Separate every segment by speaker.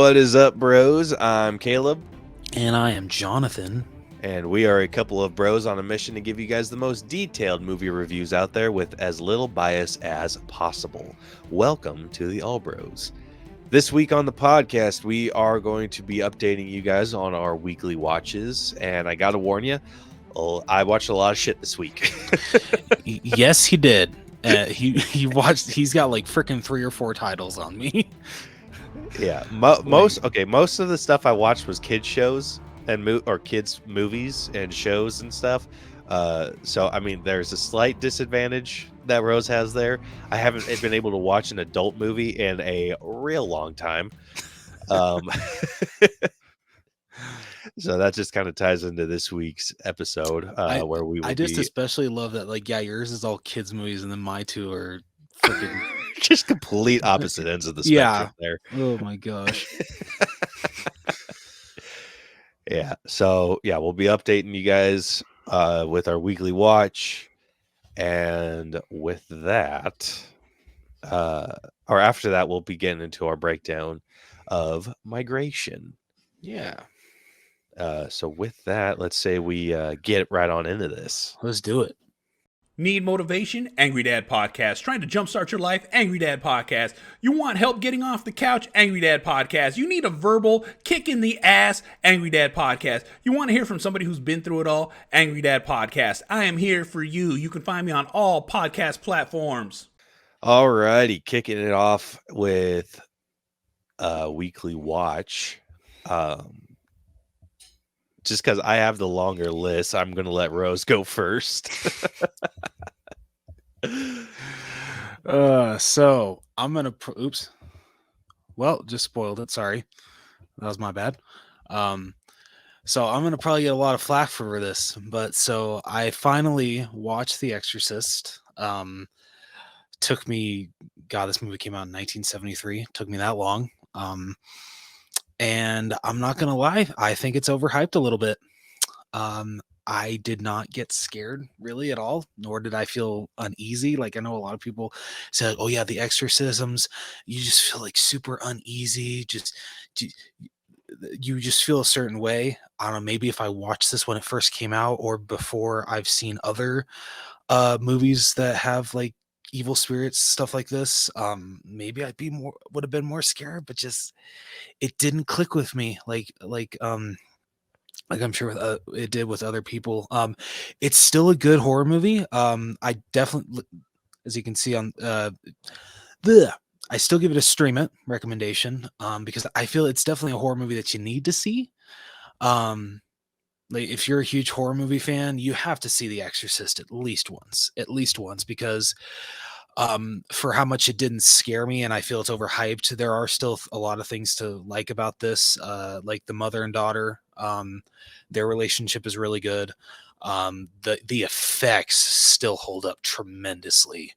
Speaker 1: What is up, bros? I'm Caleb.
Speaker 2: And I am Jonathan.
Speaker 1: And we are a couple of bros on a mission to give you guys the most detailed movie reviews out there with as little bias as possible. Welcome to the All Bros. This week on the podcast, we are going to be updating you guys on our weekly watches. And I got to warn you, I watched a lot of shit this week.
Speaker 2: Yes, he did. He watched. He's got like freaking 3 or 4 titles on me.
Speaker 1: Yeah, most of the stuff I watched was kids shows and kids movies and shows and stuff. So I mean, there's a slight disadvantage that Rose has there. I haven't been able to watch an adult movie in a real long time. So that just kind of ties into this week's episode, where we will
Speaker 2: especially love that. Like, yeah, yours is all kids movies, and then my two are freaking
Speaker 1: just complete opposite ends of the spectrum there.
Speaker 2: Oh my gosh.
Speaker 1: Yeah. So yeah, we'll be updating you guys with our weekly watch, and with that, or after that, we'll be getting into our breakdown of Migration.
Speaker 2: Yeah.
Speaker 1: So with that, let's say we get right on into this.
Speaker 2: Let's do it.
Speaker 3: Need motivation? Angry Dad Podcast. Trying to jumpstart your life? Angry Dad Podcast. You want help getting off the couch? Angry Dad Podcast. You need a verbal kick in the ass? Angry Dad Podcast. You want to hear from somebody who's been through it all? Angry Dad Podcast. I am here for you. You can find me on all podcast platforms.
Speaker 1: Alrighty, kicking it off with a weekly watch. Just because I have the longer list, I'm going to let Rose go first.
Speaker 2: So I'm going to, oops. Well, just spoiled it. Sorry. That was my bad. So I'm going to probably get a lot of flack for this, but so I finally watched The Exorcist. Took me, this movie came out in 1973. Took me that long. And I'm not going to lie, I think it's overhyped a little bit. I did not get scared really at all, nor did I feel uneasy. Like, I know a lot of people say, oh yeah, the exorcisms, you just feel like super uneasy. You just feel a certain way. I don't know, maybe if I watched this when it first came out or before I've seen other movies that have like evil spirits, stuff like this, maybe would have been more scared, but just it didn't click with me like I'm sure it did with other people. It's still a good horror movie. I definitely, as you can see on I still give it a stream it recommendation, because I feel it's definitely a horror movie that you need to see. Like, if you're a huge horror movie fan, you have to see The Exorcist at least once, because for how much it didn't scare me and I feel it's overhyped, there are still a lot of things to like about this, like the mother and daughter. Their relationship is really good. The effects still hold up tremendously.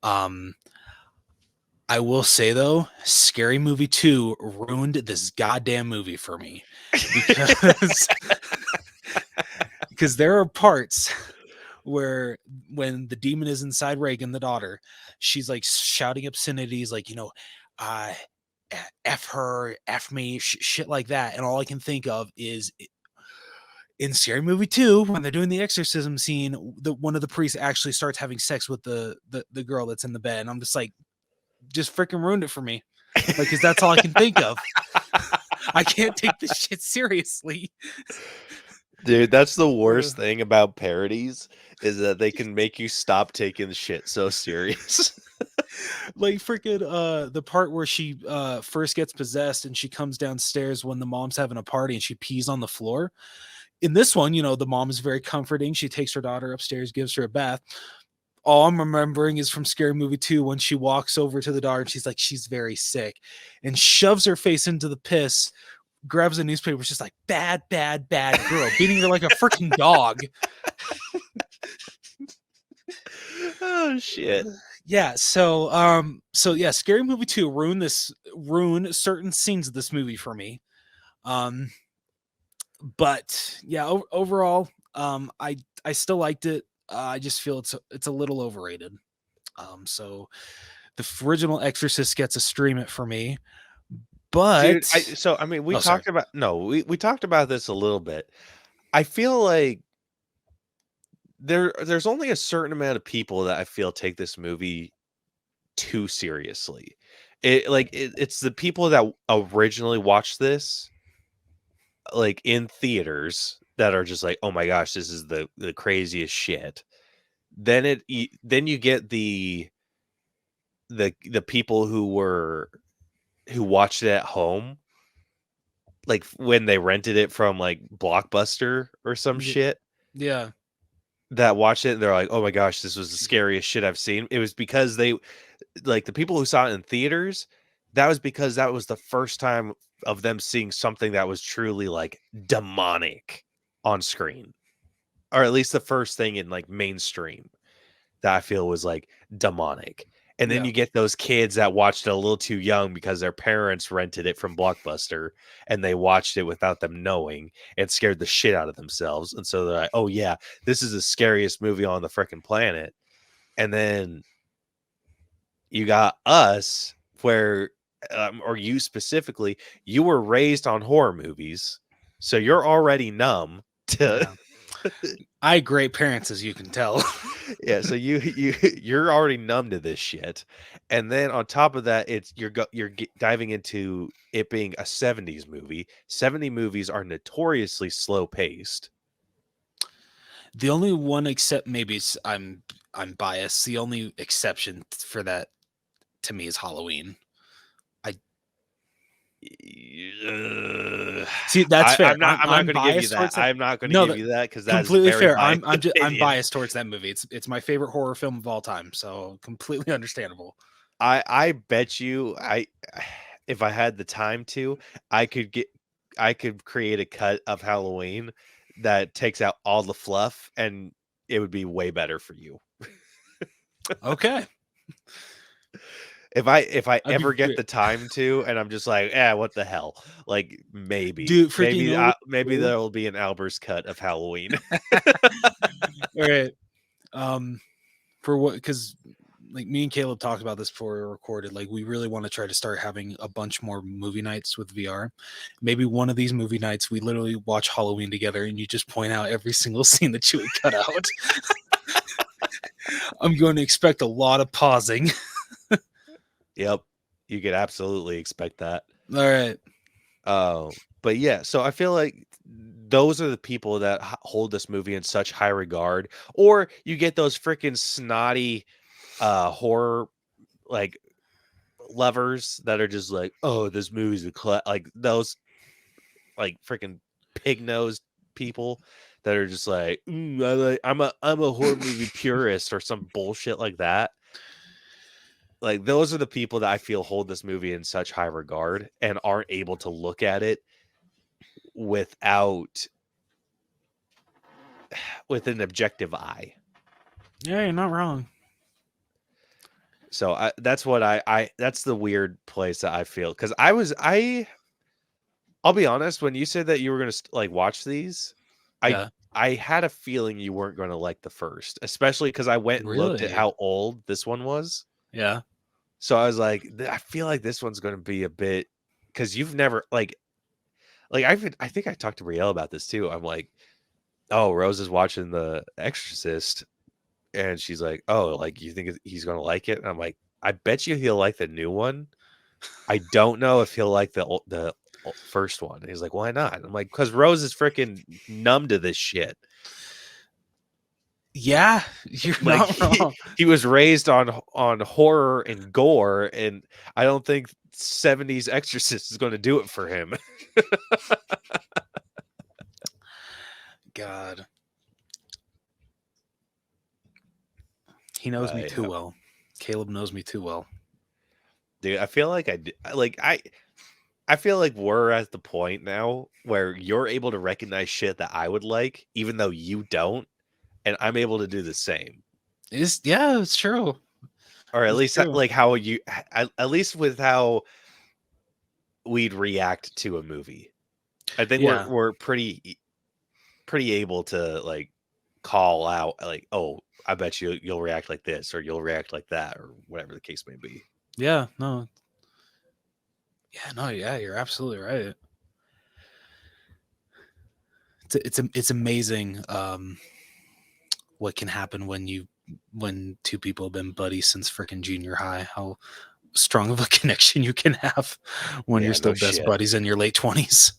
Speaker 2: I will say though, Scary Movie 2 ruined this goddamn movie for me, because there are parts where when the demon is inside Reagan, the daughter, she's like shouting obscenities, like, F her, F me, shit like that. And all I can think of is in Scary Movie 2, when they're doing the exorcism scene, one of the priests actually starts having sex with the girl that's in the bed. And I'm just like, just freaking ruined it for me. Like, because that's all I can think of. I can't take this shit seriously.
Speaker 1: Dude, that's the worst thing about parodies, is that they can make you stop taking shit so serious.
Speaker 2: Like freaking the part where she first gets possessed and she comes downstairs when the mom's having a party and she pees on the floor. In this one, the mom is very comforting. She takes her daughter upstairs, gives her a bath. All I'm remembering is from Scary Movie 2 when she walks over to the daughter and she's like, she's very sick, and shoves her face into the piss, grabs a newspaper, just like, bad girl, beating her like a freaking dog.
Speaker 1: Oh shit.
Speaker 2: Yeah, so yeah, Scary Movie 2 ruined certain scenes of this movie for me. But yeah, overall, I still liked it. I just feel it's a little overrated. So the original Exorcist gets a stream it for me. But
Speaker 1: I mean, we
Speaker 2: Oh, sorry.
Speaker 1: talked about we talked about this a little bit. I feel like there's only a certain amount of people that I feel take this movie too seriously. It's the people that originally watched this like in theaters that are just like, "Oh my gosh, this is the craziest shit." Then you get the people who watched it at home, like when they rented it from like Blockbuster or some shit,
Speaker 2: Yeah.
Speaker 1: that watched it and they're like, "Oh my gosh, this was the scariest shit I've seen." It was because they like the people who saw it in theaters, that was because that was the first time of them seeing something that was truly like demonic on screen. Or at least the first thing in like mainstream that I feel was like demonic. And then
Speaker 2: Yeah.
Speaker 1: you get those kids that watched it a little too young because their parents rented it from Blockbuster and they watched it without them knowing and scared the shit out of themselves. And so they're like, "Oh yeah, this is the scariest movie on the freaking planet." And then you got us where or you specifically, you were raised on horror movies. So you're already numb to
Speaker 2: Yeah. I had great parents, as you can tell.
Speaker 1: yeah, so you're already numb to this shit, and then on top of that, it's diving into it being a '70s movie. '70 movies are notoriously slow paced.
Speaker 2: The only one, except maybe I'm biased. The only exception for that to me is Halloween. See, that's fair.
Speaker 1: I'm not
Speaker 2: I'm
Speaker 1: going to give you
Speaker 2: biased
Speaker 1: that.
Speaker 2: towards that.
Speaker 1: I'm not going to
Speaker 2: No,
Speaker 1: give you that because that is a
Speaker 2: completely
Speaker 1: very
Speaker 2: fair.
Speaker 1: biased
Speaker 2: I'm
Speaker 1: opinion.
Speaker 2: biased towards that movie. It's my favorite horror film of all time, so completely understandable.
Speaker 1: I bet you if I had the time to, I could create a cut of Halloween that takes out all the fluff and it would be way better for you.
Speaker 2: Okay.
Speaker 1: If I
Speaker 2: I'd be
Speaker 1: ever get
Speaker 2: ve-
Speaker 1: the time to and I'm just like, what the hell? Like maybe
Speaker 2: Dude, freaking
Speaker 1: maybe
Speaker 2: know.
Speaker 1: maybe there'll be an Albert's cut of Halloween.
Speaker 2: All right. For what? Because like me and Caleb talked about this before we recorded. Like we really want to try to start having a bunch more movie nights with VR. Maybe one of these movie nights we literally watch Halloween together, and you just point out every single scene that you would cut out. I'm going to expect a lot of pausing.
Speaker 1: Yep. You could absolutely expect that.
Speaker 2: All right.
Speaker 1: But yeah, so I feel like those are the people that hold this movie in such high regard. Or you get those freaking snotty horror like lovers that are just like, "Oh, this movie's like those like freaking pig-nosed people that are just like, I'm a horror movie purist" or some bullshit like that. Like those are the people that I feel hold this movie in such high regard and aren't able to look at it without with an objective eye.
Speaker 2: Yeah, you're not wrong.
Speaker 1: So that's what that's the weird place that I feel because I'll be honest, when you said that you were gonna like watch these,
Speaker 2: Yeah.
Speaker 1: I had a feeling you weren't gonna like the first, especially because I went and looked at
Speaker 2: Really?
Speaker 1: how old this one was.
Speaker 2: Yeah.
Speaker 1: So I was like, I feel like this one's gonna be a bit because you've never like I think I talked to Brielle about this too. I'm like, oh, Rose is watching The Exorcist, and she's like, oh, like you think he's gonna like it? And I'm like, I bet you he'll like the new one. I don't know if he'll like the first one. And he's like, why not? I'm like, because Rose is freaking numb to this shit.
Speaker 2: Yeah, you're
Speaker 1: Like
Speaker 2: not wrong.
Speaker 1: he was raised on horror and gore, and I don't think '70s Exorcist is going to do it for him.
Speaker 2: God. He knows me too well. Caleb knows me too well.
Speaker 1: Dude, I feel like I feel like we're at the point now where you're able to recognize shit that I would like, even though you don't, and I'm able to do the same.
Speaker 2: Yeah, it's true.
Speaker 1: Or at
Speaker 2: It's
Speaker 1: least
Speaker 2: true.
Speaker 1: like how at least with how we'd react to a movie. I think
Speaker 2: Yeah.
Speaker 1: we're pretty able to like call out like, oh, I bet you'll react like this or you'll react like that or whatever the case may be.
Speaker 2: Yeah, no. Yeah, no, yeah, you're absolutely right. It's amazing what can happen when two people have been buddies since freaking junior high. How strong of a connection you can have when you're
Speaker 1: Yeah,
Speaker 2: still
Speaker 1: no
Speaker 2: best
Speaker 1: shit.
Speaker 2: buddies in your late 20s.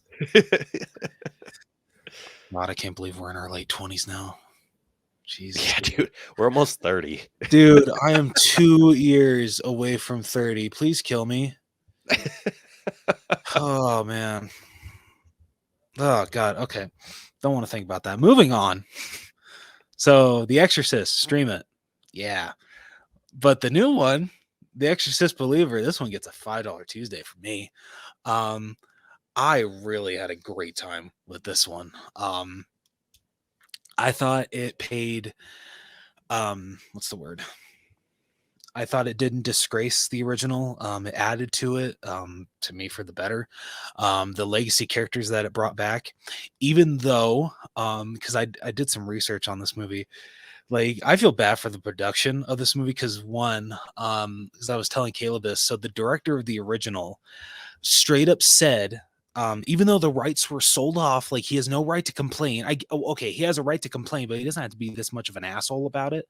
Speaker 2: God, I can't believe we're in our late 20s now. Jesus,
Speaker 1: Yeah, dude, we're almost 30.
Speaker 2: dude, I am 2 years away from 30. Please kill me. Oh man. Oh god. Okay. Don't want to think about that. Moving on. So, The Exorcist, stream it. Yeah. But the new one, The Exorcist Believer, this one gets a $5 Tuesday for me. I really had a great time with this one. I thought it paid what's the word? I thought it didn't disgrace the original. It added to it, to me for the better. The legacy characters that it brought back, even though, because I did some research on this movie, like I feel bad for the production of this movie because one, because I was telling Caleb this, so the director of the original straight up said, even though the rights were sold off, like he has no right to complain. Okay, he has a right to complain, but he doesn't have to be this much of an asshole about it.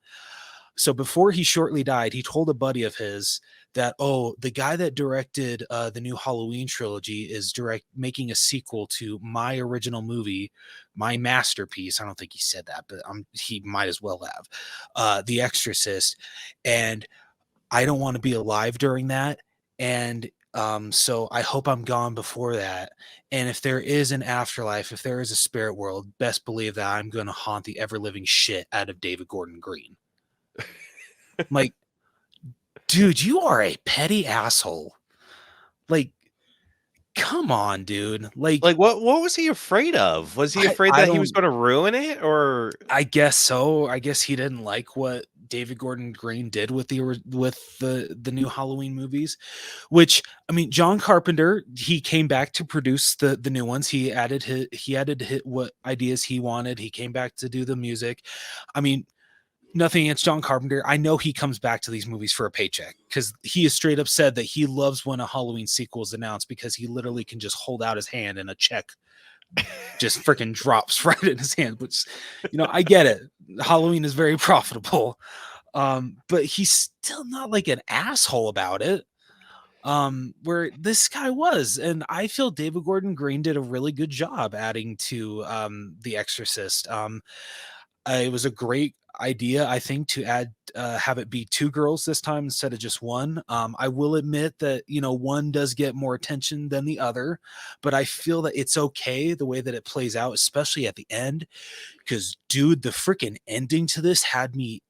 Speaker 2: So before he shortly died, he told a buddy of his that, oh, the guy that directed the new Halloween trilogy is making a sequel to my original movie, my masterpiece. I don't think he said that, but he might as well have, The Exorcist. And I don't want to be alive during that. And so I hope I'm gone before that. And if there is an afterlife, if there is a spirit world, best believe that I'm going to haunt the ever living shit out of David Gordon Green. Like, dude, you are a petty asshole. Like, come on, dude. Like
Speaker 1: what was he afraid of? Was he afraid
Speaker 2: I
Speaker 1: that he was
Speaker 2: don't.
Speaker 1: going to ruin it, or
Speaker 2: I guess so. I guess he didn't like what David Gordon Green did with the new Halloween movies. Which, I mean, John Carpenter, he came back to produce the new ones. He added what ideas he wanted. He came back to do the music. I mean, nothing against John Carpenter. I know he comes back to these movies for a paycheck because he has straight up said that he loves when a Halloween sequel is announced because he literally can just hold out his hand and a check just freaking drops right in his hand. Which, I get it. Halloween is very profitable, but he's still not like an asshole about it. Where this guy was, and I feel David Gordon Green did a really good job adding to The Exorcist. It was a great idea, I think, to have it be two girls this time instead of just one. I will admit that one does get more attention than the other, but I feel that it's okay the way that it plays out, especially at the end. Because, dude, the freaking ending to this had me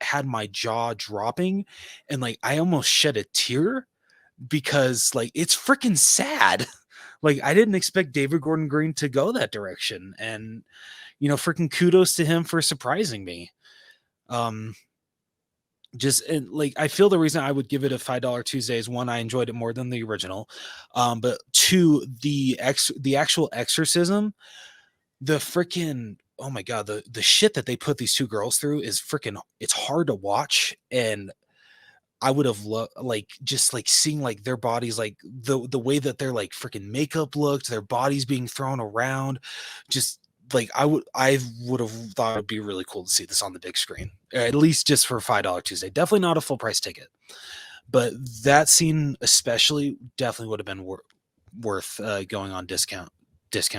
Speaker 2: had my jaw dropping, and like I almost shed a tear because like it's freaking sad. Like I didn't expect David Gordon Green to go that direction, and freaking kudos to him for surprising me. And like I feel the reason I would give it a $5 Tuesday is one, I enjoyed it more than the original. But two, the actual exorcism, the freaking, oh my god, the shit that they put these two girls through is freaking, it's hard to watch. And I would have loved like just like seeing like their bodies, like the way that their like freaking makeup looked, their bodies being thrown around, just like I would have thought it'd be really cool to see this on the big screen, at least just for $5 Tuesday. Definitely not a full price ticket, but that scene especially definitely would have been worth going on discount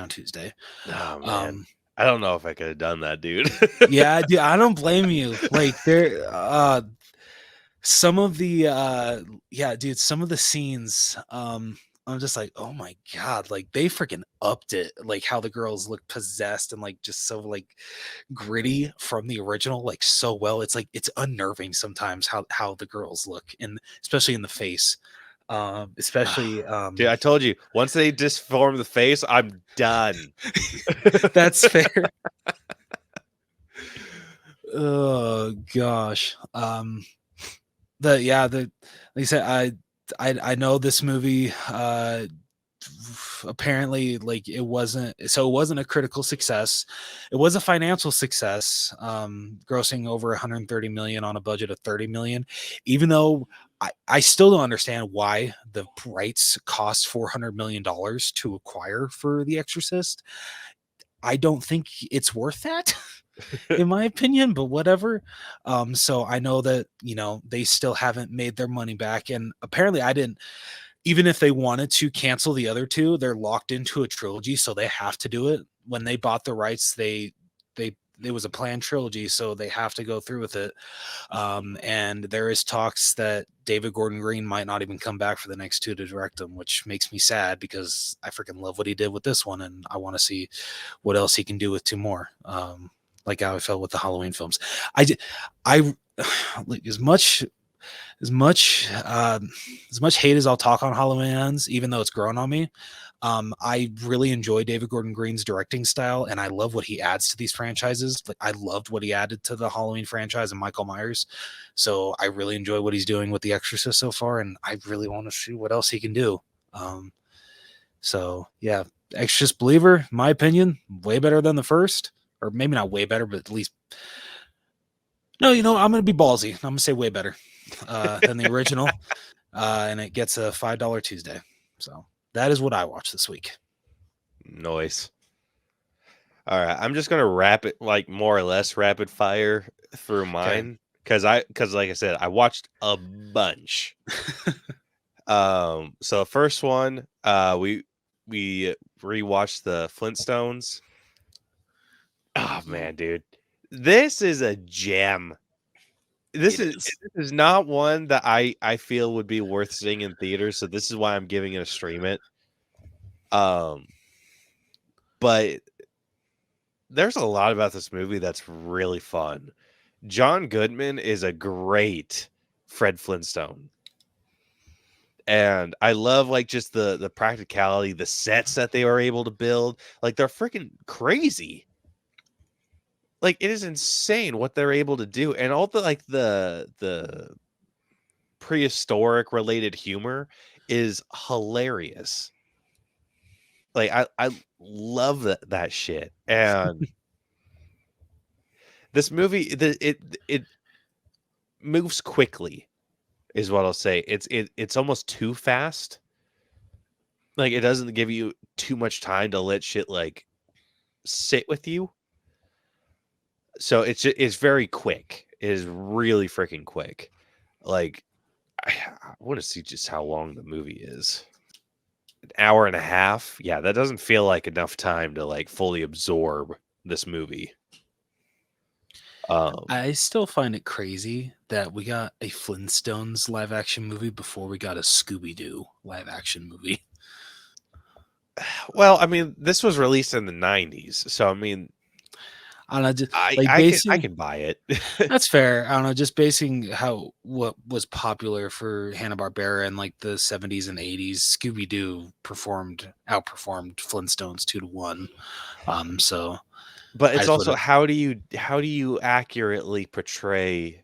Speaker 2: Tuesday.
Speaker 1: oh man, I don't know if I could have done that, dude.
Speaker 2: Yeah, dude, I don't blame you. Like some of the some of the scenes, I'm just like, oh my god, like they freaking upped it, like how the girls look possessed and like just so like gritty from the original, like so well. It's like it's unnerving sometimes how the girls look, and especially in the face. Especially
Speaker 1: Dude, I told you, once they disform the face, I'm done.
Speaker 2: that's fair. Oh gosh. Like I said, I know this movie apparently like it wasn't a critical success. It was a financial success, grossing over 130 million on a budget of 30 million, even though I still don't understand why the rights cost $400 million to acquire for The Exorcist. I don't think it's worth that, in my opinion, but whatever. So I know that, they still haven't made their money back. And apparently even if they wanted to cancel the other two, they're locked into a trilogy. So they have to do it. When they bought the rights, it was a planned trilogy, so they have to go through with it. And there is talks that David Gordon Green might not even come back for the next two to direct them, which makes me sad because I freaking love what he did with this one, and I want to see what else he can do with two more. Like how I felt with the Halloween films. I like as much hate as I'll talk on Halloween Ends, even though it's grown on me. I really enjoy David Gordon Green's directing style, and I love what he adds to these franchises. Like I loved what he added to the Halloween franchise and Michael Myers. So I really enjoy what he's doing with The Exorcist so far, and I really want to see what else he can do. So yeah, Exorcist Believer, in my opinion, way better than the first, or maybe not way better, but at least no, I'm going to be ballsy. I'm going to say way better than the original. And it gets a $5 Tuesday. So that is what I watched this week.
Speaker 1: Noise. All right. I'm just going to wrap it like more or less rapid fire through mine. Because like I said, I watched a bunch. So the first one, we rewatched the Flintstones. Oh man, dude. This is a gem. This is not one that I feel would be worth seeing in theaters, so this is why I'm giving it a stream it. But there's a lot about this movie that's really fun. John Goodman is a great Fred Flintstone. And I love like just the practicality, the sets that they were able to build. Like they're freaking crazy. Like it is insane what they're able to do, and all the prehistoric related humor is hilarious. Like I love that shit. And this movie, it moves quickly, is what I'll say. It's almost too fast. Like it doesn't give you too much time to let shit like sit with you. So it's very quick. It is really freaking quick. Like I want to see just how long the movie is. An hour and a half. Yeah, that doesn't feel like enough time to like fully absorb this movie.
Speaker 2: I still find it crazy that we got a Flintstones live action movie before we got a Scooby-Doo live action movie.
Speaker 1: Well, I mean, this was released in the 90s, so I mean,
Speaker 2: I don't know, just
Speaker 1: I can buy it.
Speaker 2: That's fair. I don't know, just basing what was popular for Hanna-Barbera in like the 70s and 80s, Scooby-Doo outperformed Flintstones 2-1. So
Speaker 1: but it's also how do you accurately portray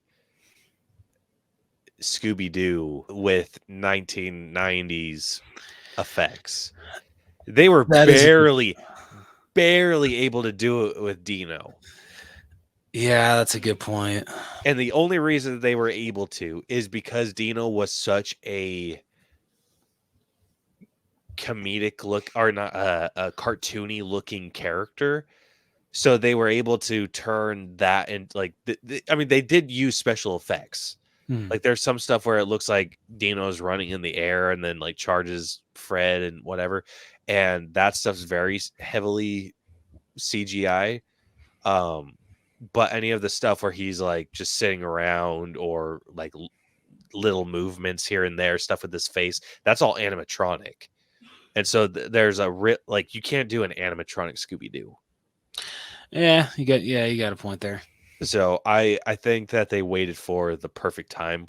Speaker 1: Scooby-Doo with 1990s effects? They were barely able to do it with Dino.
Speaker 2: Yeah, that's a good point.
Speaker 1: And the only reason they were able to is because Dino was such a comedic look, or not a cartoony looking character. So they were able to turn that into like, I mean, they did use special effects. Like there's some stuff where it looks like Dino's running in the air and then like charges Fred and whatever. And that stuff's very heavily CGI. But any of the stuff where he's like just sitting around or like little movements here and there, stuff with his face, that's all animatronic. And so there's like you can't do an animatronic Scooby-Doo.
Speaker 2: Yeah, you got a point there.
Speaker 1: So I think that they waited for the perfect time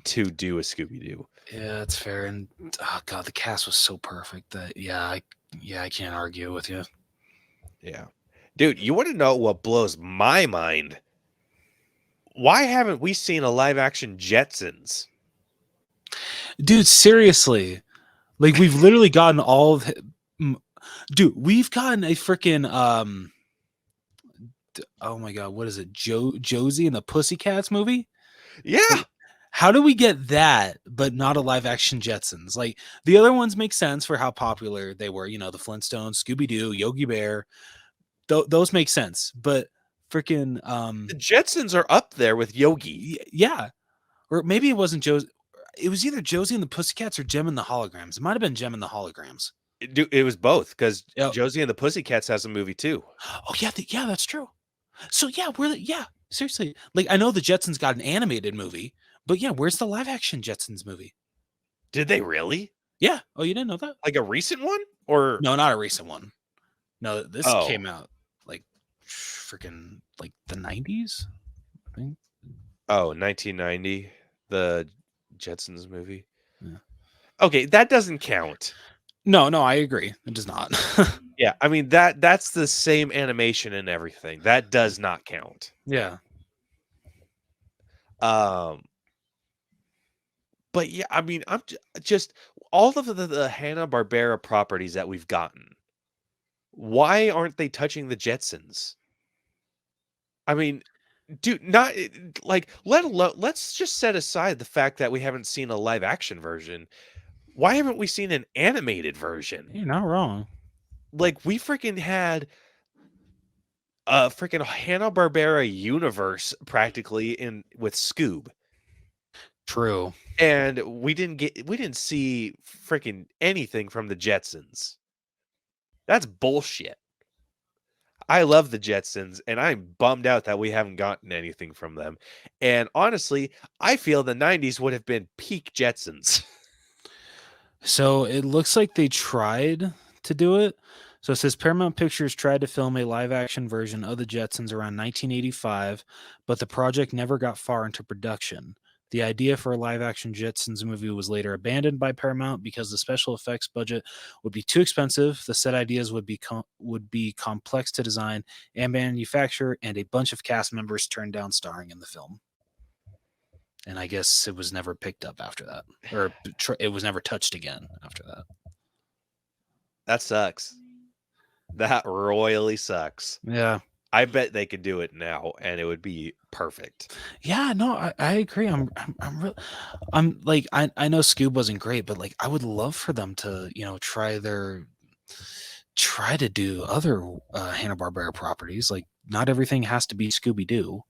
Speaker 1: to do a Scooby-Doo.
Speaker 2: Yeah, that's fair. And oh god, the cast was so perfect that I can't argue with you.
Speaker 1: Yeah. Dude, you want to know what blows my mind? Why haven't we seen a live action Jetsons?
Speaker 2: Dude, seriously. Like we've literally gotten all of dude, we've gotten a freaking oh my god, what is it? Josie and the Pussycats movie?
Speaker 1: Yeah.
Speaker 2: How do we get that, but not a live action Jetsons? Like the other ones make sense for how popular they were. You know, the Flintstones, Scooby Doo, Yogi Bear. Those make sense, but freaking
Speaker 1: The Jetsons are up there with Yogi.
Speaker 2: yeah, or maybe it wasn't Joe. It was either Josie and the Pussycats or Gem and the Holograms. It might have been Gem and the Holograms.
Speaker 1: It was both because
Speaker 2: Yep.
Speaker 1: Josie and the Pussycats has a movie too.
Speaker 2: Oh yeah, yeah, that's true. So yeah, seriously. Like I know the Jetsons got an animated movie, but yeah, where's the live action Jetsons movie?
Speaker 1: Did they really?
Speaker 2: Yeah. Oh, you didn't know that?
Speaker 1: Like a recent one or
Speaker 2: No, not a recent one. No, this
Speaker 1: Oh.
Speaker 2: came out like freaking like the 90s, I think.
Speaker 1: Oh, 1990, the Jetsons movie.
Speaker 2: Yeah.
Speaker 1: Okay, that doesn't count.
Speaker 2: No, I agree. It does not.
Speaker 1: Yeah, I mean that's the same animation and everything. That does not count.
Speaker 2: Yeah.
Speaker 1: But yeah, I mean, I'm just all of the Hanna-Barbera properties that we've gotten. Why aren't they touching the Jetsons? I mean, dude, not like let alone. Let's just set aside the fact that we haven't seen a live action version. Why haven't we seen an animated version?
Speaker 2: You're not wrong.
Speaker 1: Like we freaking had a freaking Hanna-Barbera universe practically in with Scoob.
Speaker 2: True.
Speaker 1: And we didn't see freaking anything from the Jetsons. That's bullshit. I love the Jetsons, and I'm bummed out that we haven't gotten anything from them. And honestly, I feel the 90s would have been peak Jetsons.
Speaker 2: So it looks like they tried to do it. So it says Paramount Pictures tried to film a live action version of the Jetsons around 1985, but the project never got far into production. The idea for a live action Jetsons movie was later abandoned by Paramount because the special effects budget would be too expensive, the set ideas would be complex to design and manufacture, and a bunch of cast members turned down starring in the film. And I guess it was never picked up after that, or it was never touched again after that.
Speaker 1: That sucks. That royally sucks.
Speaker 2: Yeah.
Speaker 1: I bet they could do it now, and it would be perfect.
Speaker 2: Yeah, no, I agree. I'm like, I know Scoob wasn't great, but like, I would love for them to, try to do other Hanna-Barbera properties. Like, not everything has to be Scooby Doo.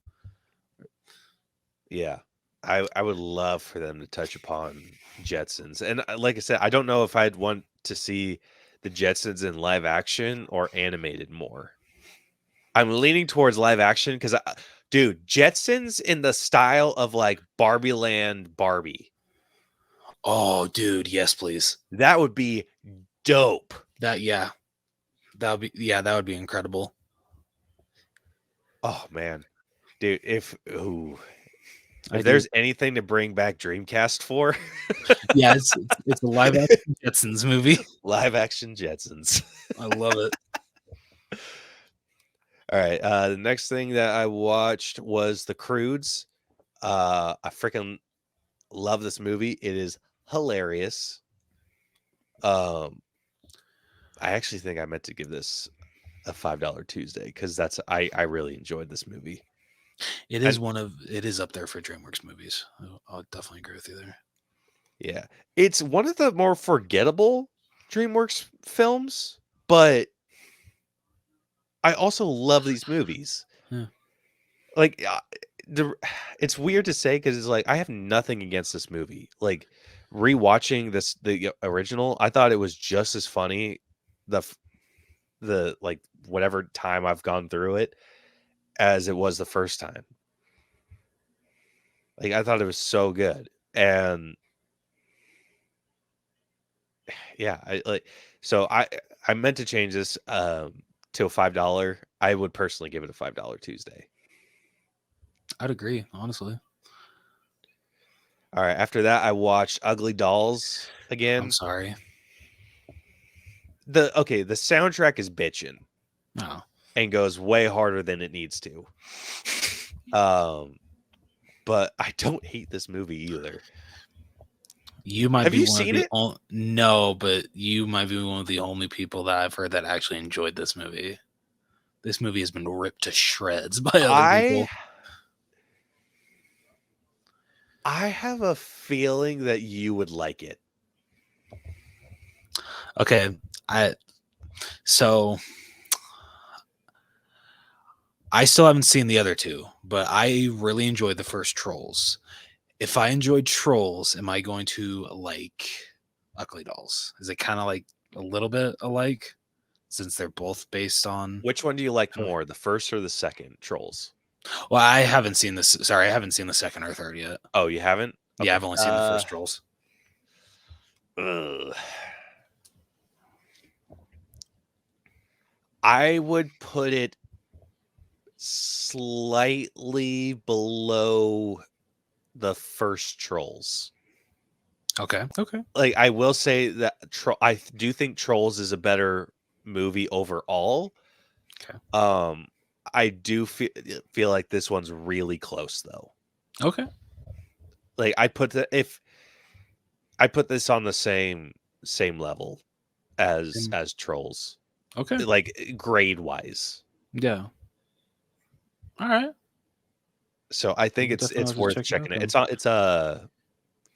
Speaker 1: Yeah, I would love for them to touch upon Jetsons, and like I said, I don't know if I'd want to see the Jetsons in live action or animated more. I'm leaning towards live action because, dude, Jetsons in the style of like Barbie Land Barbie.
Speaker 2: Oh, dude, yes, please.
Speaker 1: That would be dope.
Speaker 2: That would be incredible.
Speaker 1: Oh man, dude, if there's anything to bring back Dreamcast for,
Speaker 2: yeah, it's a live action Jetsons movie.
Speaker 1: Live action Jetsons.
Speaker 2: I love it.
Speaker 1: All right. The next thing that I watched was The Croods. I freaking love this movie. It is hilarious. I actually think I meant to give this a $5 Tuesday because I really enjoyed this movie.
Speaker 2: It is it is up there for DreamWorks movies. I'll definitely agree with you there.
Speaker 1: Yeah, it's one of the more forgettable DreamWorks films, but I also love these movies.
Speaker 2: Yeah.
Speaker 1: Like it's weird to say because it's like I have nothing against this movie. Like rewatching the original, I thought it was just as funny the like whatever time I've gone through it as it was the first time. Like I thought it was so good. And yeah, I meant to change this to a $5. I would personally give it a $5 Tuesday.
Speaker 2: I'd agree, honestly.
Speaker 1: All right. After that, I watched Ugly Dolls again.
Speaker 2: I'm sorry.
Speaker 1: The soundtrack is bitchin'.
Speaker 2: No.
Speaker 1: And goes way harder than it needs to. But I don't hate this movie either.
Speaker 2: Have you seen it? No, but you might be one of the only people that I've heard that actually enjoyed this movie. This movie has been ripped to shreds by other people.
Speaker 1: I have a feeling that you would like it.
Speaker 2: Okay, so I still haven't seen the other two, but I really enjoyed the first Trolls. If I enjoyed Trolls, am I going to like Ugly Dolls? Is it kind of like a little bit alike since they're both based on?
Speaker 1: Which one do you like more, the first or the second Trolls?
Speaker 2: Well, I haven't seen this. Sorry, I haven't seen the second or third yet.
Speaker 1: Oh, you haven't?
Speaker 2: Yeah,
Speaker 1: Okay.
Speaker 2: I've only seen the first Trolls.
Speaker 1: Ugh. I would put it slightly below the first Trolls.
Speaker 2: Okay.
Speaker 1: Like, I will say that I do think Trolls is a better movie overall.
Speaker 2: Okay.
Speaker 1: I do feel like this one's really close though.
Speaker 2: Okay.
Speaker 1: Like, if I put this on the same level as Trolls,
Speaker 2: Okay.
Speaker 1: like grade wise.
Speaker 2: Yeah. All right.
Speaker 1: So I think it's
Speaker 2: Definitely have to
Speaker 1: worth
Speaker 2: check it
Speaker 1: checking
Speaker 2: out
Speaker 1: it.
Speaker 2: then.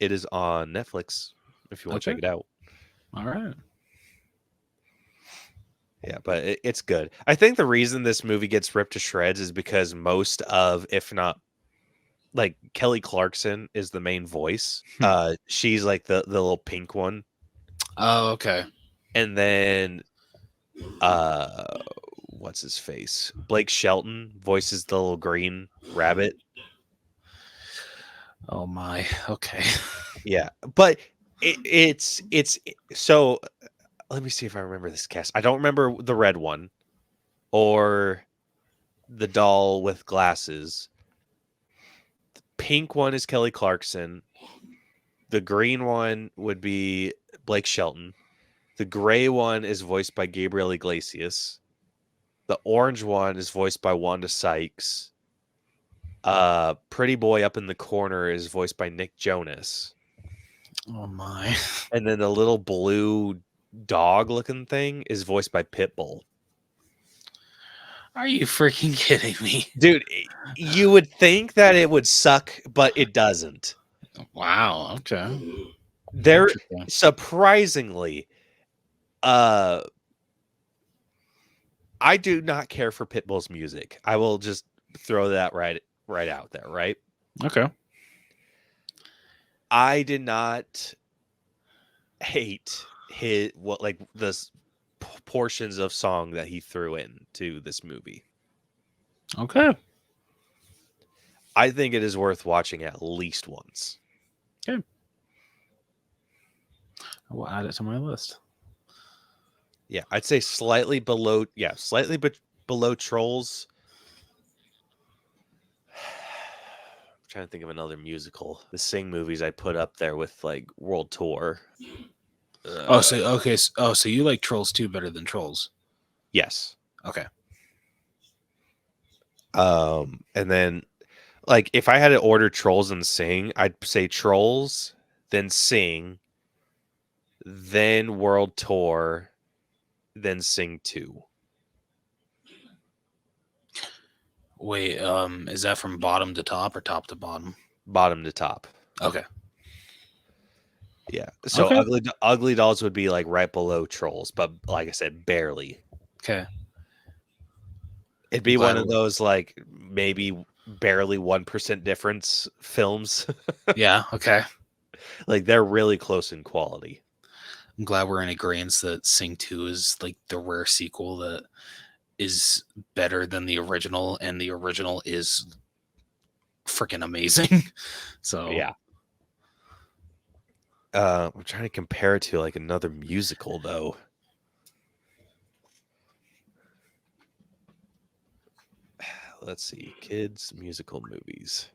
Speaker 1: It is on Netflix if you want to check
Speaker 2: Okay.
Speaker 1: it out.
Speaker 2: All right.
Speaker 1: Yeah, but it's good. I think the reason this movie gets ripped to shreds is because most of, if not, like, Kelly Clarkson is the main voice. She's like the little pink one,
Speaker 2: Oh, okay.
Speaker 1: and then what's his face? Blake Shelton voices the little green rabbit.
Speaker 2: Oh my. Okay.
Speaker 1: Yeah, but it's so. Let me see if I remember this cast. I don't remember the red one or the doll with glasses. The pink one is Kelly Clarkson. The green one would be Blake Shelton. The gray one is voiced by Gabriel Iglesias. The orange one is voiced by Wanda Sykes. Pretty boy up in the corner is voiced by Nick Jonas.
Speaker 2: Oh my.
Speaker 1: And then the little blue dog looking thing is voiced by Pitbull.
Speaker 2: Are you freaking kidding me?
Speaker 1: Dude, you would think that it would suck, but it doesn't.
Speaker 2: Wow. Okay.
Speaker 1: They're
Speaker 2: Interesting.
Speaker 1: surprisingly, I do not care for Pitbull's music. I will just throw that right out there, right?
Speaker 2: Okay.
Speaker 1: I did not hate the portions of song that he threw into this movie.
Speaker 2: Okay.
Speaker 1: I think it is worth watching at least once.
Speaker 2: Okay. I will add it to my list.
Speaker 1: Yeah, I'd say slightly below. Yeah, slightly below Trolls. I'm trying to think of another musical. The Sing movies I put up there with like World Tour.
Speaker 2: So you like Trolls 2 better than Trolls?
Speaker 1: Yes.
Speaker 2: Okay.
Speaker 1: And then, like, if I had to order Trolls and Sing, I'd say Trolls, then Sing, then World Tour, then Sing 2.
Speaker 2: Wait, is that from bottom to top or top to bottom?
Speaker 1: Bottom to top.
Speaker 2: Okay.
Speaker 1: Yeah. So
Speaker 2: Okay.
Speaker 1: Ugly Dolls would be like right below Trolls, but like I said, barely.
Speaker 2: Okay.
Speaker 1: It'd be one of those like maybe barely 1% difference films.
Speaker 2: Yeah. Okay.
Speaker 1: Like, they're really close in quality.
Speaker 2: I'm glad we're in agreement that Sing 2 is like the rare sequel that is better than the original, and the original is freaking amazing. So
Speaker 1: Yeah. I'm trying to compare it to like another musical though. Let's see, kids musical movies.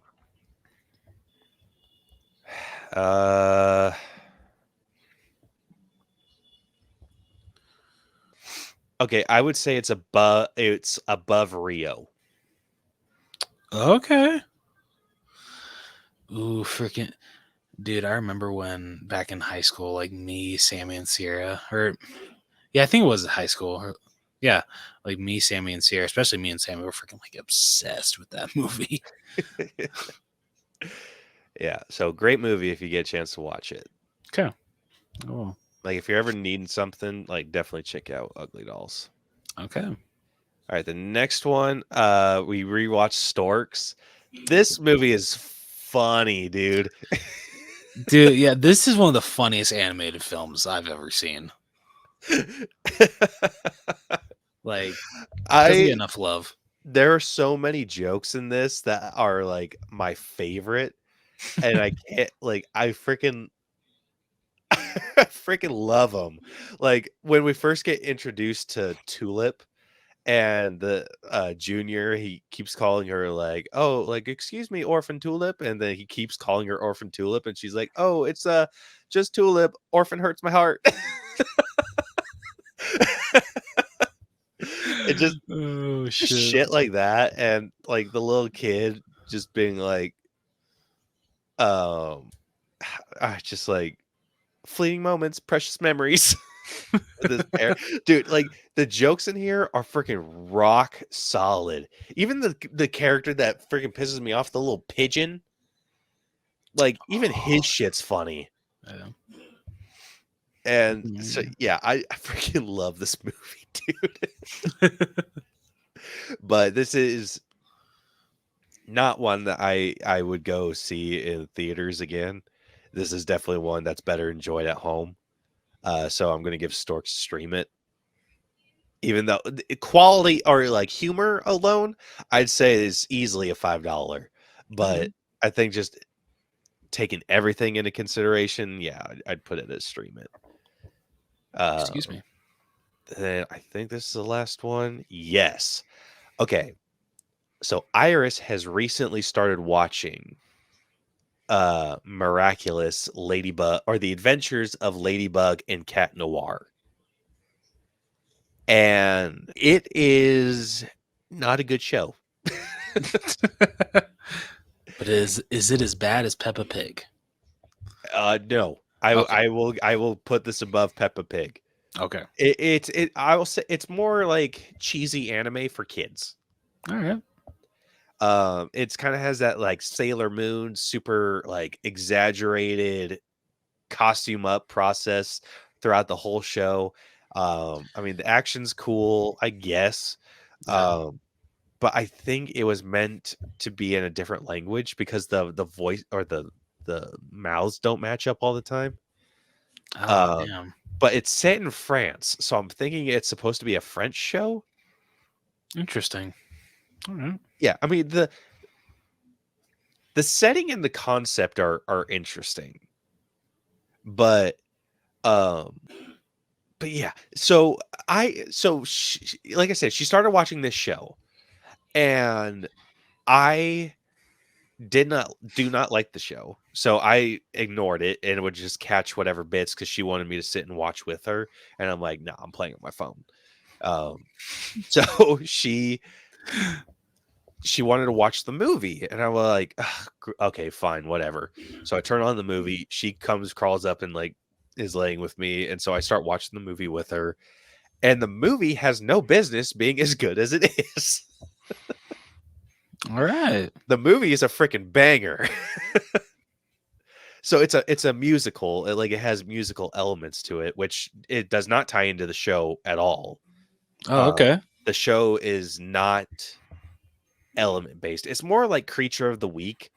Speaker 1: Okay, I would say it's above Rio.
Speaker 2: Okay. Ooh, freaking dude, I remember when back in high school, like me, Sammy, and Sierra, I think it was high school. Yeah, like me, Sammy, and Sierra, especially me and Sammy, were freaking like obsessed with that movie.
Speaker 1: Yeah, so great movie if you get a chance to watch it.
Speaker 2: Okay. Oh,
Speaker 1: Like if you're ever needing something, like definitely check out Ugly Dolls.
Speaker 2: okay.
Speaker 1: All right, the next one, we rewatched Storks. This movie is funny, dude.
Speaker 2: Dude, yeah, this is one of the funniest animated films I've ever seen. Like, doesn't get enough love.
Speaker 1: There are so many jokes in this that are like my favorite, and I can't like I freaking I freaking love them. Like when we first get introduced to Tulip, and the junior, he keeps calling her like, oh, like, excuse me, Orphan Tulip, and then he keeps calling her Orphan Tulip, and she's like, oh, it's just Tulip, Orphan hurts my heart. It just
Speaker 2: Oh
Speaker 1: shit like that, and like the little kid just being like, um just like fleeting moments, precious memories. With his dude, like the jokes in here are freaking rock solid. Even the character that freaking pisses me off, the little pigeon, like even his shit's funny.
Speaker 2: Yeah.
Speaker 1: And so yeah, I freaking love this movie, dude. But this is not one that I would go see in theaters again. This is definitely one that's better enjoyed at home. So I'm gonna give Storks Stream It. Even though quality or like humor alone, I'd say is easily a $5. But I think just taking everything into consideration, yeah, I'd put it as Stream It.
Speaker 2: Excuse me.
Speaker 1: Then I think this is the last one. Yes. Okay. So Iris has recently started watching Miraculous Ladybug, or The Adventures of Ladybug and Cat Noir. And it is not a good show.
Speaker 2: But is it as bad as Peppa Pig?
Speaker 1: No.
Speaker 2: Okay.
Speaker 1: I will put this above Peppa Pig.
Speaker 2: Okay.
Speaker 1: I will say it's more like cheesy anime for kids.
Speaker 2: All right.
Speaker 1: It's kind of has that like Sailor Moon super like exaggerated costume up process throughout the whole show. I mean the action's cool, I guess.
Speaker 2: Yeah.
Speaker 1: But I think it was meant to be in a different language because the voice or the mouths don't match up all the time.
Speaker 2: Oh, damn.
Speaker 1: But it's set in France, so I'm thinking it's supposed to be a French show.
Speaker 2: Interesting. All right.
Speaker 1: Yeah, I mean the setting and the concept are interesting, but yeah. So like I said, she started watching this show, and I do not like the show, so I ignored it and would just catch whatever bits because she wanted me to sit and watch with her, and I'm like, no, I'm playing on my phone. So she wanted to watch the movie, and I was like, okay, fine, whatever. So I turn on the movie. She crawls up and like is laying with me, and so I start watching the movie with her, and the movie has no business being as good as it is.
Speaker 2: All right.
Speaker 1: The movie is a freaking banger. So it's a musical. It has musical elements to it, which it does not tie into the show at all.
Speaker 2: Oh, okay.
Speaker 1: The show is not element based. It's more like Creature of the Week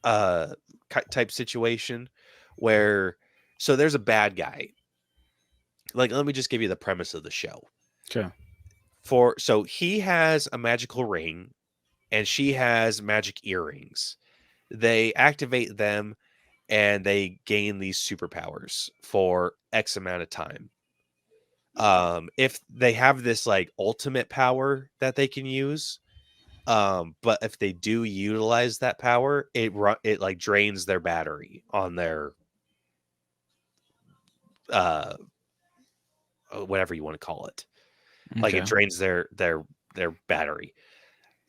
Speaker 1: type situation where so there's a bad guy. Like, let me just give you the premise of the show.
Speaker 2: Okay.
Speaker 1: So he has a magical ring and she has magic earrings. They activate them and they gain these superpowers for X amount of time. If they have this like ultimate power that they can use, but if they do utilize that power, it like drains their battery on their whatever you want to call it. Like it drains their battery.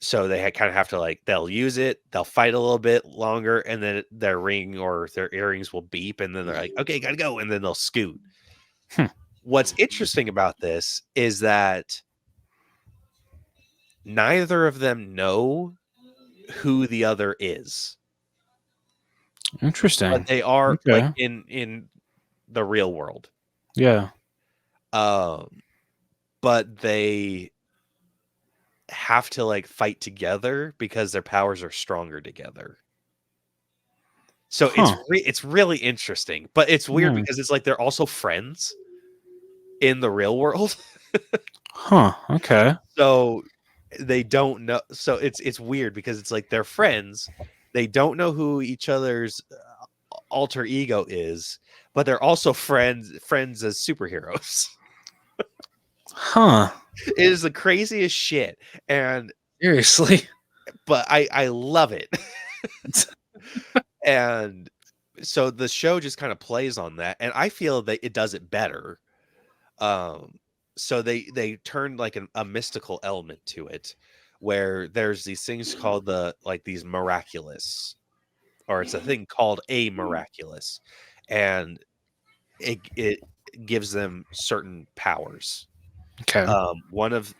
Speaker 1: So they kind of have to like they'll use it, they'll fight a little bit longer, and then their ring or their earrings will beep, and then they're like, okay, gotta go, and then they'll scoot. What's interesting about this is that neither of them know who the other is.
Speaker 2: Interesting.
Speaker 1: but they are like
Speaker 2: Okay.
Speaker 1: in the real world.
Speaker 2: Yeah.
Speaker 1: But they have to like fight together because their powers are stronger together. So it's really interesting, but it's weird
Speaker 2: Nice.
Speaker 1: because it's like they're also friends in the real world.
Speaker 2: Huh. Okay.
Speaker 1: So they don't know. So it's weird because it's like they're friends. They don't know who each other's alter ego is, but they're also friends as superheroes.
Speaker 2: Huh.
Speaker 1: It is the craziest shit, and
Speaker 2: Seriously.
Speaker 1: but I love it. And so the show just kind of plays on that, and I feel that it does it better. So they turned like a mystical element to it, where there's these things called these miraculous, or it's a thing called a miraculous, and it gives them certain powers.
Speaker 2: Okay.
Speaker 1: One of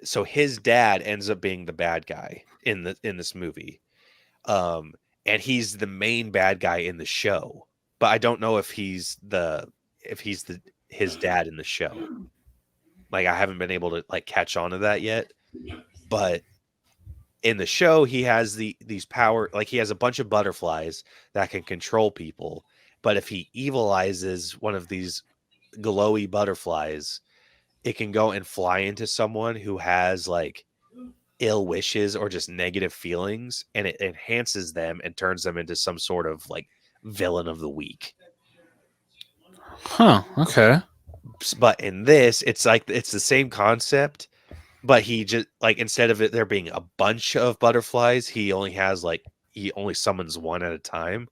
Speaker 1: so his dad ends up being the bad guy in this movie. Um, and he's the main bad guy in the show, but I don't know if he's his dad in the show. Like, I haven't been able to like catch on to that yet, but in the show he has these power, like he has a bunch of butterflies that can control people, but if he evilizes one of these glowy butterflies, it can go and fly into someone who has like ill wishes or just negative feelings, and it enhances them and turns them into some sort of like villain of the week.
Speaker 2: Huh. Okay.
Speaker 1: But in this, it's like it's the same concept, but he just like, instead of it there being a bunch of butterflies, he only summons one at a time,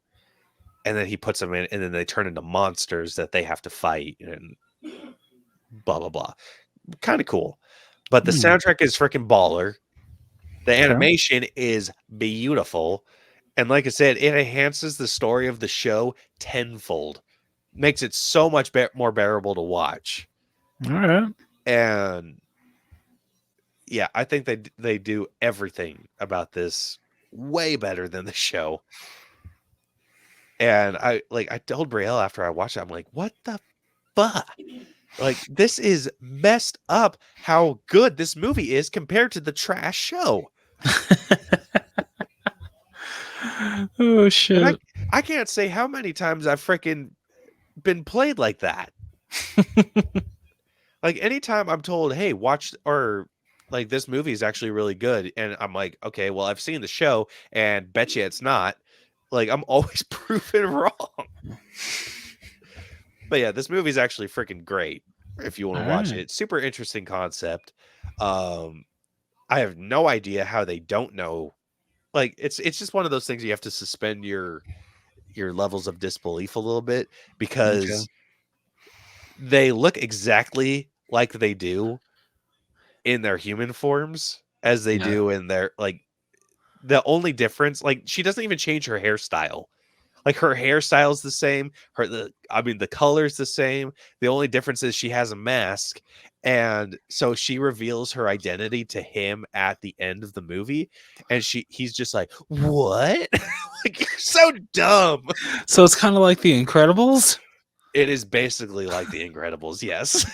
Speaker 1: and then he puts them in, and then they turn into monsters that they have to fight and blah blah blah. Kind of cool. But the soundtrack is freaking baller. The animation is beautiful. And like I said, it enhances the story of the show tenfold. Makes it so much more bearable to watch.
Speaker 2: All right.
Speaker 1: And yeah, I think they do everything about this way better than the show. And I told Brielle after I watched it, I'm like, what the fuck? Like, this is messed up how good this movie is compared to the trash show.
Speaker 2: Oh shit.
Speaker 1: And I can't say how many times I've freaking been played like that. Like, anytime I'm told, hey, watch, or like, this movie is actually really good, and I'm like, okay, well, I've seen the show and bet you it's not, like, I'm always proven wrong. But yeah, this movie is actually freaking great if you want to watch it. Super interesting concept. I have no idea how they don't know. Like, it's just one of those things you have to suspend your levels of disbelief a little bit, because they look exactly like they do in their human forms as they do in their, like, the only difference, like, she doesn't even change her hairstyle. Like, her hairstyle's the same. The color's the same. The only difference is she has a mask. And so she reveals her identity to him at the end of the movie. And he's just like, what? Like, you're so dumb.
Speaker 2: So it's kind of like The Incredibles?
Speaker 1: It is basically like The Incredibles, yes.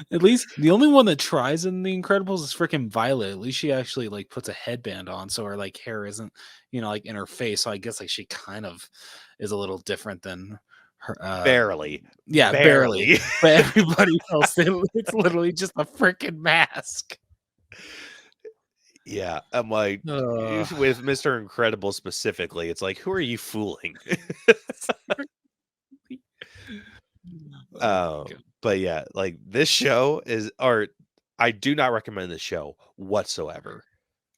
Speaker 2: At least the only one that tries in The Incredibles is freaking Violet. At least she actually like puts a headband on, so her like hair isn't, like in her face. So I guess like she kind of is a little different than her.
Speaker 1: Barely.
Speaker 2: Yeah, barely. But everybody else, it's literally just a freaking mask.
Speaker 1: Yeah, I'm like, with Mr. Incredible specifically, it's like, who are you fooling? But yeah, like, this show is, or I do not recommend this show whatsoever.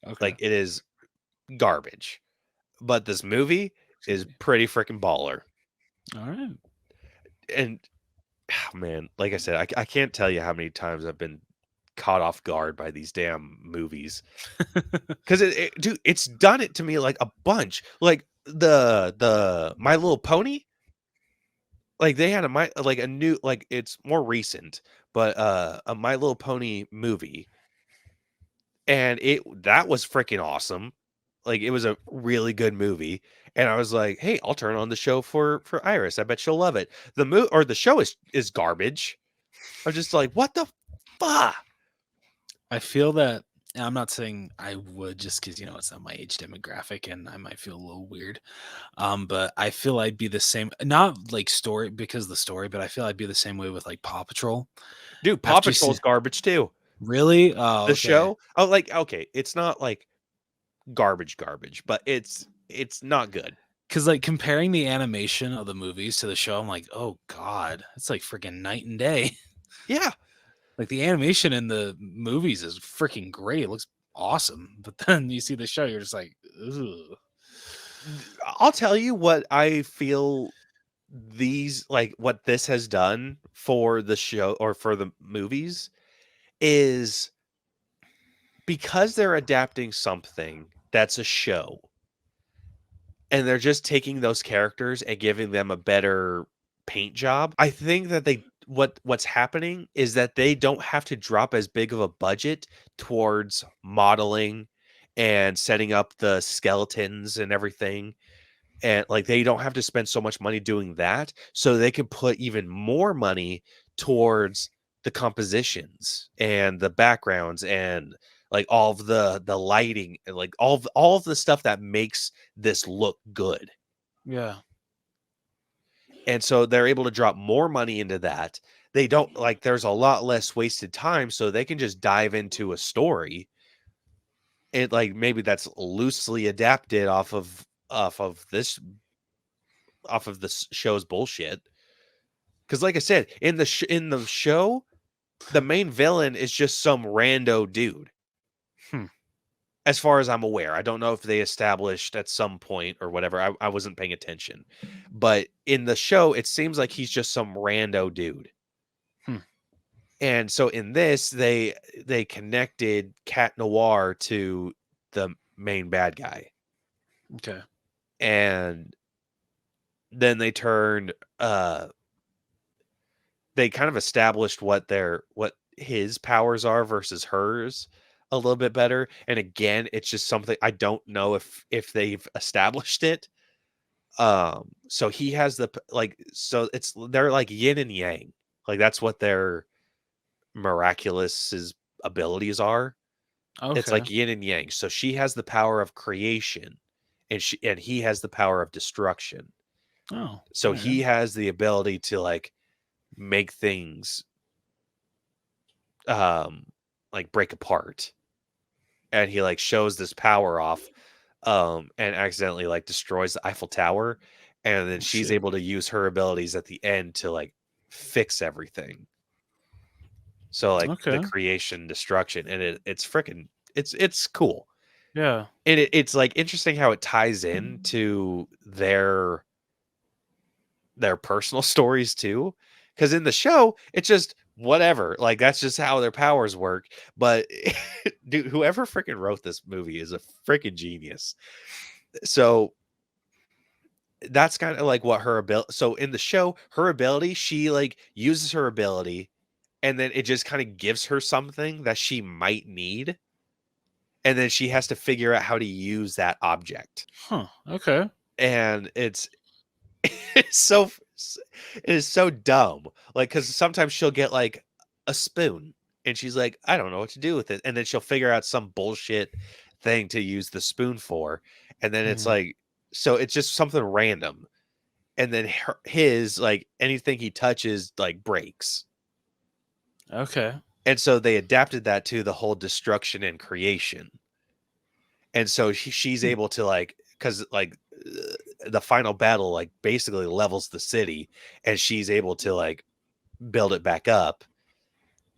Speaker 2: Okay.
Speaker 1: Like, it is garbage. But this movie is pretty freaking baller.
Speaker 2: All right.
Speaker 1: And man, like I said, I can't tell you how many times I've been caught off guard by these damn movies. Because dude, it's done it to me like a bunch. Like, the My Little Pony, like, they had a new, like, it's more recent, but a My Little Pony movie, and that was freaking awesome. Like, it was a really good movie, and I was like, "Hey, I'll turn on the show for Iris. I bet she'll love it." The show is garbage. I'm just like, "What the fuck?"
Speaker 2: I feel that, and I'm not saying I would just because it's not my age demographic and I might feel a little weird. But I feel I'd be the same, not like story because of the story, but I feel I'd be the same way with like Paw Patrol.
Speaker 1: Dude, Paw
Speaker 2: After you see,
Speaker 1: Patrol's garbage too.
Speaker 2: really? Oh,
Speaker 1: The
Speaker 2: okay.
Speaker 1: show? Oh, like, okay, it's not like garbage, but it's not good.
Speaker 2: Because like comparing the animation of the movies to the show, I'm like, oh god, it's like freaking night and day.
Speaker 1: Yeah.
Speaker 2: Like the animation in the movies is freaking great. It looks awesome. But then you see the show, you're just like, ugh.
Speaker 1: I'll tell you what I feel what this has done for the show or for the movies is because they're adapting something that's a show and they're just taking those characters and giving them a better paint job. I think that what's happening is that they don't have to drop as big of a budget towards modeling and setting up the skeletons and everything. And like they don't have to spend so much money doing that, so they can put even more money towards the compositions and the backgrounds and like all of the lighting and like all of the stuff that makes this look good.
Speaker 2: Yeah.
Speaker 1: And so they're able to drop more money into that. They don't like there's a lot less wasted time, so they can just dive into a story. It like maybe that's loosely adapted off of this show's bullshit. Because, like I said, in the show, the main villain is just some rando dude.
Speaker 2: Hmm.
Speaker 1: As far as I'm aware, I don't know if they established at some point or whatever. I wasn't paying attention, but in the show, it seems like he's just some rando dude.
Speaker 2: Hmm.
Speaker 1: And so in this, they connected Cat Noir to the main bad guy,
Speaker 2: Okay.
Speaker 1: and then they kind of established what his powers are versus hers a little bit better. And again, it's just something I don't know if they've established it. So he has they're like yin and yang. Like that's what their miraculous abilities are. It's
Speaker 2: Okay.
Speaker 1: like yin and yang. So she has the power of creation and he has the power of destruction.
Speaker 2: Oh.
Speaker 1: So
Speaker 2: All right.
Speaker 1: he has the ability to like make things like break apart, and he like shows this power off and accidentally like destroys the Eiffel Tower, and then she's
Speaker 2: Shit.
Speaker 1: able to use her abilities at the end to like fix everything. So like the
Speaker 2: Okay.
Speaker 1: creation destruction, and it's freaking it's cool.
Speaker 2: Yeah.
Speaker 1: And it's like interesting how it ties in to their personal stories too, because in the show it's just whatever, like that's just how their powers work. But dude, whoever freaking wrote this movie is a freaking genius. So that's kind of like what her ability, so in the show her ability, she like uses her ability and then it just kind of gives her something that she might need, and then she has to figure out how to use that object.
Speaker 2: Huh. Okay.
Speaker 1: And it's so it is so dumb. Like, because sometimes she'll get like a spoon and she's like, I don't know what to do with it. And then she'll figure out some bullshit thing to use the spoon for. And then it's
Speaker 2: Mhm.
Speaker 1: like, so it's just something random. And then his, like, anything he touches, like, breaks.
Speaker 2: Okay.
Speaker 1: And so they adapted that to the whole destruction and creation. And so she's
Speaker 2: Hmm.
Speaker 1: able to, like, because, like, the final battle, like, basically levels the city. And she's able to, like, build it back up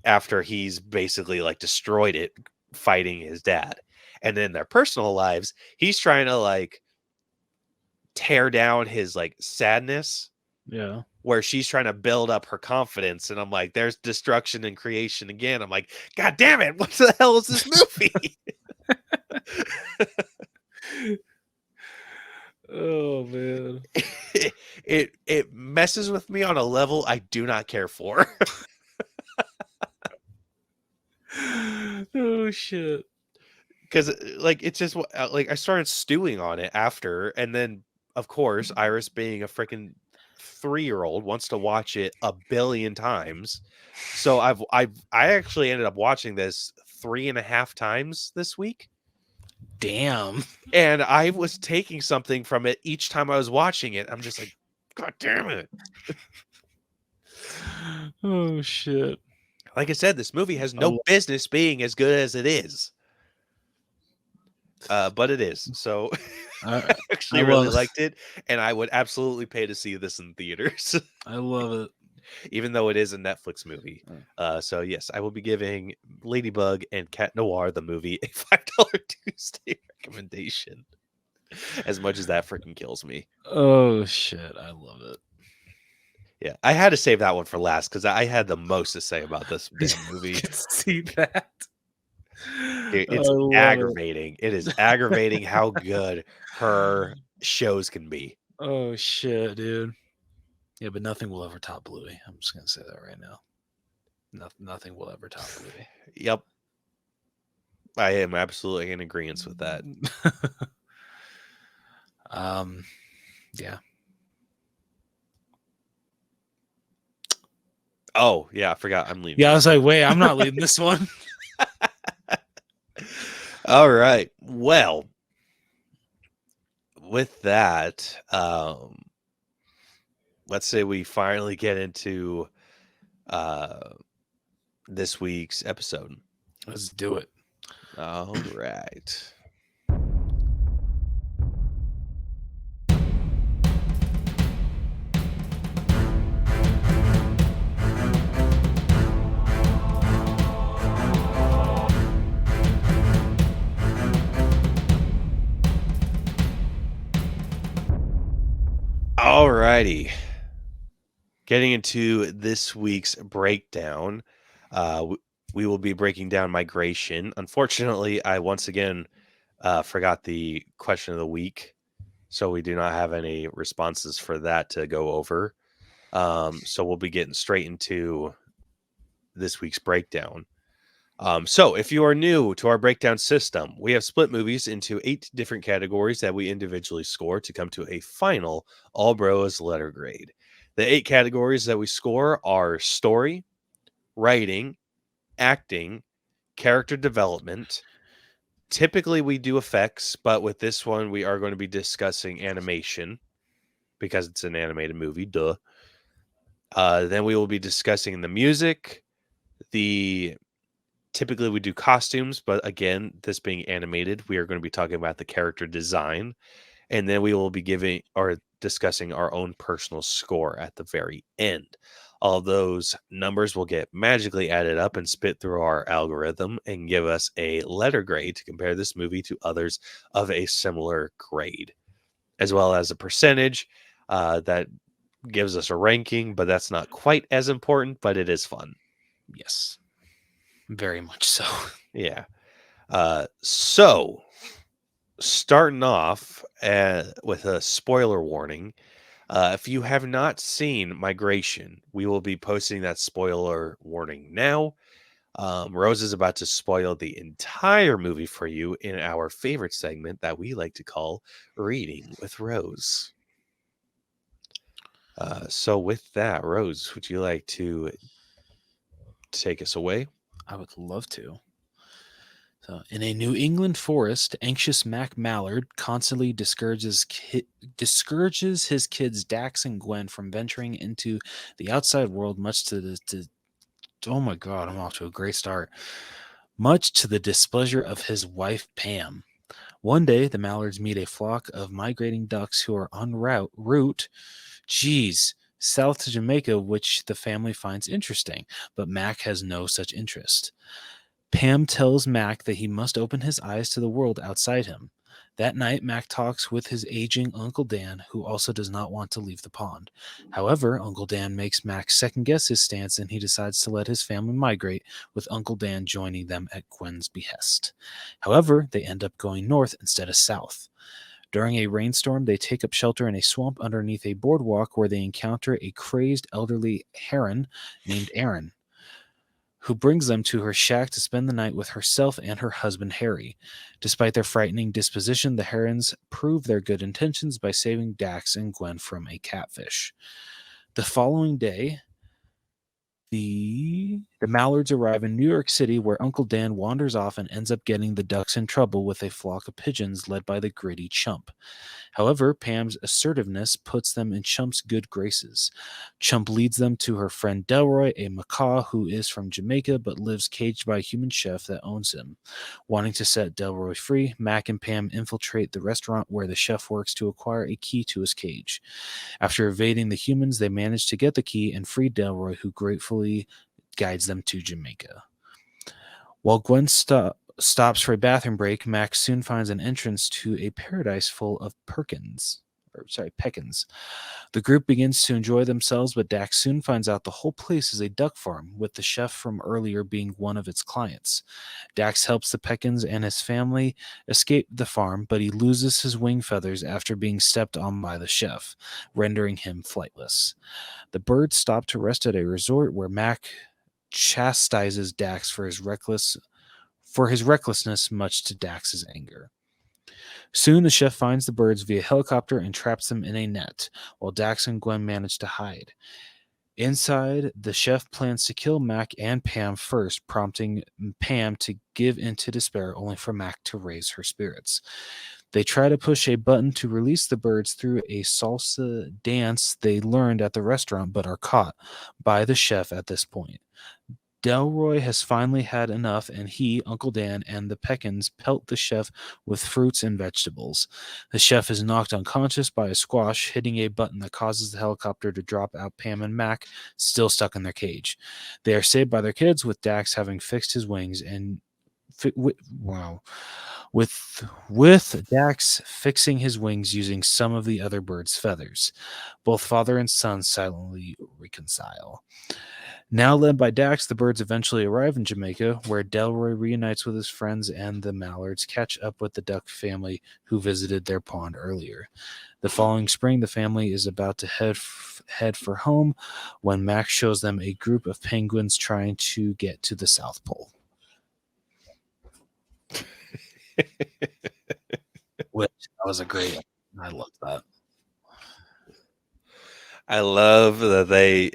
Speaker 1: after he's basically like destroyed it fighting his dad. And then their personal lives, he's trying to like tear down his like sadness,
Speaker 2: Yeah.
Speaker 1: where she's trying to build up her confidence. And I'm like, there's destruction and creation again. I'm like, God damn it, what the hell is this movie?
Speaker 2: Oh man.
Speaker 1: It messes with me on a level I do not care for.
Speaker 2: Oh shit.
Speaker 1: because like it's just like I started stewing on it after, and then of course Iris, being a freaking 3-year-old, wants to watch it a billion times. So I actually ended up watching this 3.5 times this week,
Speaker 2: Damn.
Speaker 1: and I was taking something from it each time I was watching it. I'm just like, God damn it!
Speaker 2: Oh shit.
Speaker 1: Like I said, this movie has no business being as good as it is. But it is. So I actually really liked it, and I would absolutely pay to see this in theaters.
Speaker 2: I love it.
Speaker 1: Even though it is a Netflix movie. So yes, I will be giving Ladybug and Cat Noir the movie a $5 Tuesday recommendation. As much as that freaking kills me.
Speaker 2: Oh shit, I love it.
Speaker 1: Yeah, I had to save that one for last because I had the most to say about this damn movie.
Speaker 2: I can see that.
Speaker 1: Dude, it's aggravating. It is aggravating how good her shows can be.
Speaker 2: Oh shit, dude. Yeah, but nothing will ever top Bluey. I'm just gonna say that right now. Nothing will ever top Bluey.
Speaker 1: Yep. I am absolutely in agreement with that.
Speaker 2: Yeah.
Speaker 1: Oh, yeah, I forgot I'm leaving.
Speaker 2: Yeah, I was like, wait, I'm not leaving this one.
Speaker 1: All right. Well, with that, let's say we finally get into this week's episode.
Speaker 2: Let's do it.
Speaker 1: All right. All righty. Getting into this week's breakdown, we will be breaking down migration. Unfortunately, I once again forgot the question of the week, so we do not have any responses for that to go over. So we'll be getting straight into this week's breakdown. So if you are new to our breakdown system, we have split movies into 8 different categories that we individually score to come to a final All Bros letter grade. The 8 categories that we score are story, writing, acting, character development. Typically we do effects, but with this one we are going to be discussing animation because it's an animated movie, duh. Then we will be discussing the music. Typically we do costumes, but again, this being animated, we are going to be talking about the character design, and then we will be giving or discussing our own personal score at the very end. All those numbers will get magically added up and spit through our algorithm and give us a letter grade to compare this movie to others of a similar grade, as well as a percentage that gives us a ranking, but that's not quite as important, but it is fun.
Speaker 2: Yes. Very much so.
Speaker 1: Yeah. So starting off with a spoiler warning. If you have not seen Migration, we will be posting that spoiler warning now. Rose is about to spoil the entire movie for you in our favorite segment that we like to call Reading with Rose. So with that, Rose, would you like to take us away?
Speaker 2: I would love to. So, in a New England forest, anxious Mac Mallard constantly discourages his kids Dax and Gwen from venturing into the outside world, much to the oh my god, I'm off to a great start. Much to the displeasure of his wife Pam. One day, the Mallards meet a flock of migrating ducks who are en route, south to Jamaica, which the family finds interesting, but Mac has no such interest. Pam tells Mac that he must open his eyes to the world outside him. That night, Mac talks with his aging Uncle Dan, who also does not want to leave the pond. However, Uncle Dan makes Mac second-guess his stance, and he decides to let his family migrate, with Uncle Dan joining them at Gwen's behest. However, they end up going north instead of south. During a rainstorm, they take up shelter in a swamp underneath a boardwalk where they encounter a crazed elderly heron named Aaron. who brings them to her shack to spend the night with herself and her husband Harry. Despite their frightening disposition, the Herons prove their good intentions by saving Dax and Gwen from a catfish. The following day, the Mallards arrive in New York City, where Uncle Dan wanders off and ends up getting the ducks in trouble with a flock of pigeons led by the gritty Chump. However, Pam's assertiveness puts them in Chump's good graces. Chump leads them to her friend Delroy, a macaw who is from Jamaica but lives caged by a human chef that owns him. Wanting to set Delroy free, Mac and Pam infiltrate the restaurant where the chef works to acquire a key to his cage. After evading the humans, they manage to get the key and free Delroy, who gratefully guides them to Jamaica. While Gwen stops for a bathroom break, Max soon finds an entrance to a paradise full of Peckins. The group begins to enjoy themselves, but Dax soon finds out the whole place is a duck farm, with the chef from earlier being one of its clients. Dax helps the Peckins and his family escape the farm, but he loses his wing feathers after being stepped on by the chef, rendering him flightless. The birds stop to rest at a resort where Mac chastises Dax for his recklessness, much to Dax's anger. Soon the chef finds the birds via helicopter and traps them in a net, while Dax and Gwen manage to hide. Inside, the chef plans to kill Mac and Pam first, prompting Pam to give into despair, only for Mac to raise her spirits. They try to push a button to release the birds through a salsa dance they learned at the restaurant, but are caught by the chef at this point. Delroy has finally had enough, and he, Uncle Dan, and the Peckins pelt the chef with fruits and vegetables. The chef is knocked unconscious by a squash, hitting a button that causes the helicopter to drop out Pam and Mac, still stuck in their cage. They are saved by their kids, with Dax having fixed his wings and with Dax fixing his wings using some of the other birds' feathers. Both father and son silently reconcile. Now led by Dax, the birds eventually arrive in Jamaica, where Delroy reunites with his friends, and the Mallards catch up with the duck family who visited their pond earlier. The following spring, the family is about to head for home when Max shows them a group of penguins trying to get to the South Pole. Which that was a great. I loved that.
Speaker 1: I love that they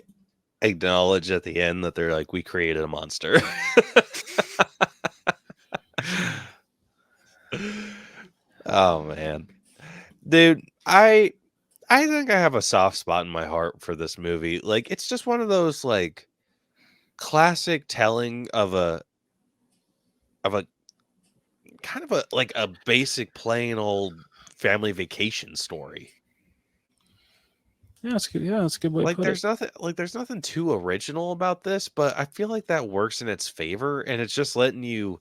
Speaker 1: acknowledge at the end that they're like, we created a monster. Oh man, dude, I think I have a soft spot in my heart for this movie. Like, it's just one of those like classic telling of a kind of a basic plain old family vacation story.
Speaker 2: Yeah, that's good. Yeah, that's a good way to put it.
Speaker 1: There's nothing too original about this, but I feel like that works in its favor, and it's just letting you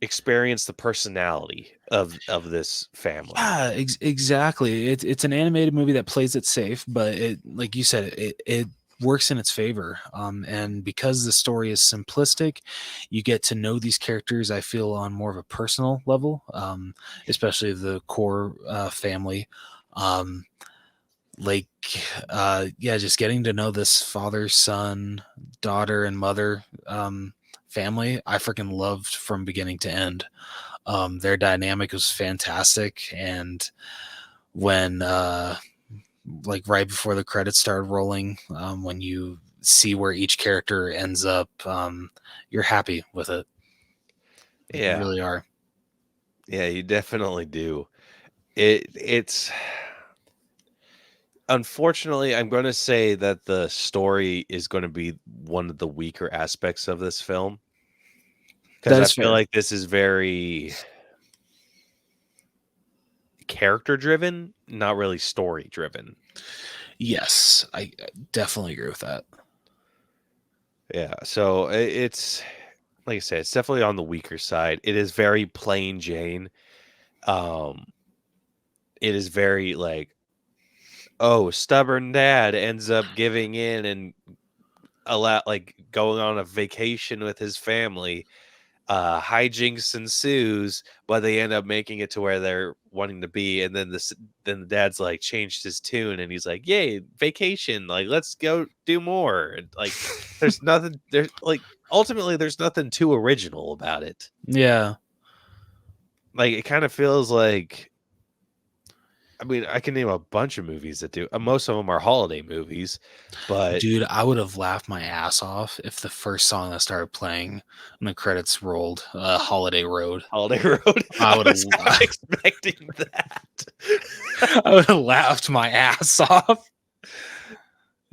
Speaker 1: experience the personality of this family.
Speaker 2: Yeah, exactly. It's an animated movie that plays it safe, but it, like you said, it works in its favor. And because the story is simplistic, you get to know these characters, I feel, on more of a personal level, especially the core family. Just getting to know this father, son, daughter, and mother family, I freaking loved from beginning to end. Their dynamic was fantastic, and when right before the credits started rolling, when you see where each character ends up, you're happy with it.
Speaker 1: Yeah,
Speaker 2: you really are.
Speaker 1: Yeah, you definitely do. It's unfortunately, I'm going to say that the story is going to be one of the weaker aspects of this film, because I feel like this is very character driven, not really story driven.
Speaker 2: Yes, I definitely agree with that.
Speaker 1: Yeah, so it's like I said, it's definitely on the weaker side. It is very plain Jane. It is very like, oh, stubborn dad ends up giving in and going on a vacation with his family. hijinks ensues, but they end up making it to where they're wanting to be, and then the dad's like changed his tune, and he's like, "Yay, vacation! Like, let's go do more." And like, there's nothing. There's like ultimately, there's nothing too original about it.
Speaker 2: Yeah.
Speaker 1: Like, it kind of feels like. I mean, I can name a bunch of movies that do. Most of them are holiday movies, but
Speaker 2: Dude, I would have laughed my ass off if the first song that started playing and the credits rolled, Holiday Road.
Speaker 1: Holiday Road.
Speaker 2: I
Speaker 1: I
Speaker 2: would have
Speaker 1: was half expecting that.
Speaker 2: I would have laughed my ass off.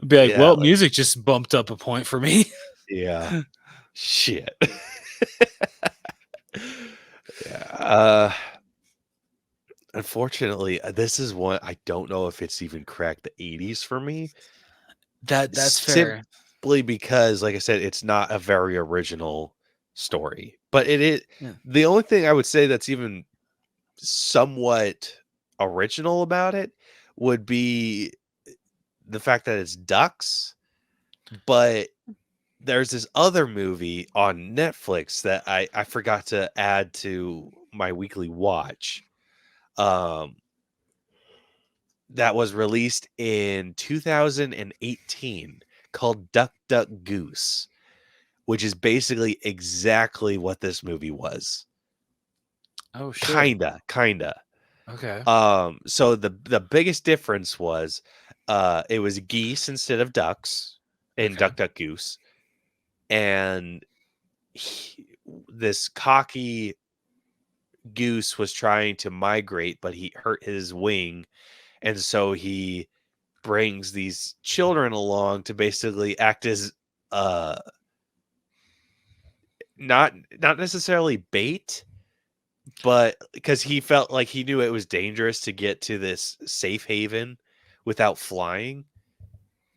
Speaker 2: I'd be like,
Speaker 1: Yeah,
Speaker 2: well,
Speaker 1: like-
Speaker 2: music just bumped up a point for me.
Speaker 1: Yeah. Shit. Yeah. Unfortunately, this is one I don't know if it's even cracked the 80s for me.
Speaker 2: That's fair.
Speaker 1: Simply because, like I said, it's not a very original story. But it is
Speaker 2: Yeah.
Speaker 1: the only thing I would say that's even somewhat original about it would be the fact that it's ducks. But there's this other movie on Netflix that I forgot to add to my weekly watch. That was released in 2018 called Duck Duck Goose, which is basically exactly what this movie was.
Speaker 2: Oh shit.
Speaker 1: Kinda.
Speaker 2: Okay.
Speaker 1: So the biggest difference was it was geese instead of ducks in
Speaker 2: Okay.
Speaker 1: Duck Duck Goose. And this cocky goose was trying to migrate, but he hurt his wing, and so he brings these children along to basically act as not necessarily bait, but because he felt like he knew it was dangerous to get to this safe haven without flying.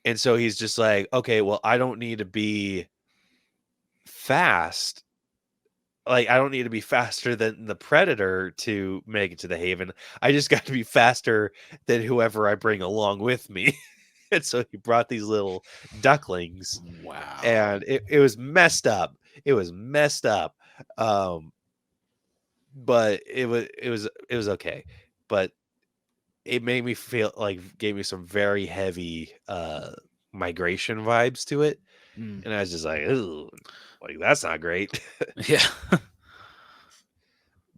Speaker 1: And so he's just like, okay, well, I don't need to be fast. Like, I don't need to be faster than the predator to make it to the haven. I just got to be faster than whoever I bring along with me. And so he brought these little ducklings,
Speaker 2: Wow.
Speaker 1: and it was messed up. It was messed up. But it was okay. But it made me feel like gave me some very heavy migration vibes to it.
Speaker 2: Mm.
Speaker 1: And I was just like, ooh, like that's not great.
Speaker 2: Yeah.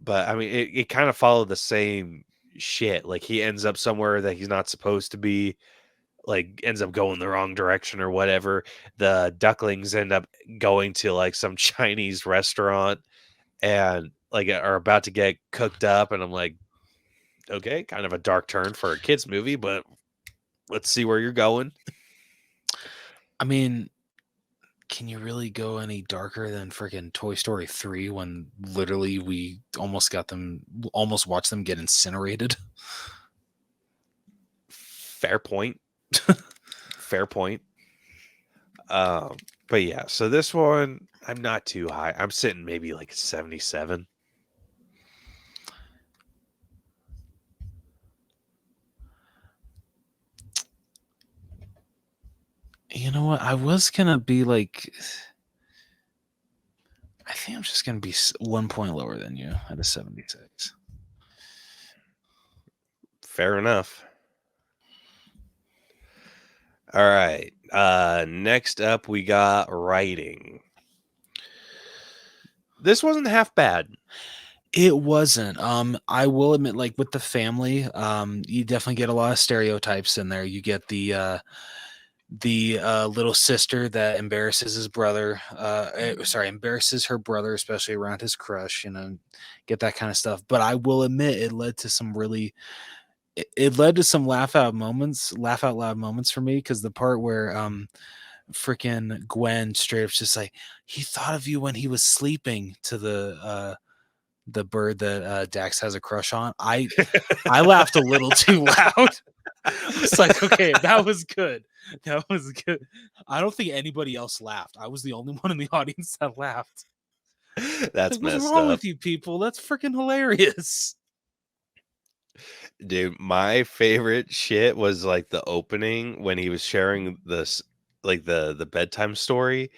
Speaker 1: But I mean, it kind of followed the same shit. Like he ends up somewhere that he's not supposed to be, like ends up going the wrong direction or whatever. The ducklings end up going to like some Chinese restaurant and like are about to get cooked up. And I'm like, okay, kind of a dark turn for a kids movie, but let's see where you're going.
Speaker 2: I mean, can you really go any darker than freaking Toy Story 3 when literally we almost watched them get incinerated?
Speaker 1: Fair point. Fair point. But yeah, so this one I'm not too high. I'm sitting maybe like 77.
Speaker 2: You know what? I was gonna be like, I think I'm just gonna be 1 point lower than you at a 76.
Speaker 1: Fair enough. All right. Next up we got writing. This wasn't half bad.
Speaker 2: It wasn't. I will admit, like with the family, you definitely get a lot of stereotypes in there. You get the little sister that embarrasses his brother. Embarrasses her brother, especially around his crush. Get that kind of stuff. But I will admit, it led to some really. It led to some laugh out loud moments for me, because the part where freaking Gwen straight up's just like, he thought of you when he was sleeping, to the bird that Dax has a crush on. I laughed a little too loud. It's like, okay, that was good. That was good. I don't think anybody else laughed. I was the only one in the audience that laughed.
Speaker 1: That's
Speaker 2: Like, what's
Speaker 1: messed
Speaker 2: wrong
Speaker 1: up.
Speaker 2: with you people? That's freaking hilarious.
Speaker 1: Dude, my favorite shit was like the opening when he was sharing this like the bedtime story,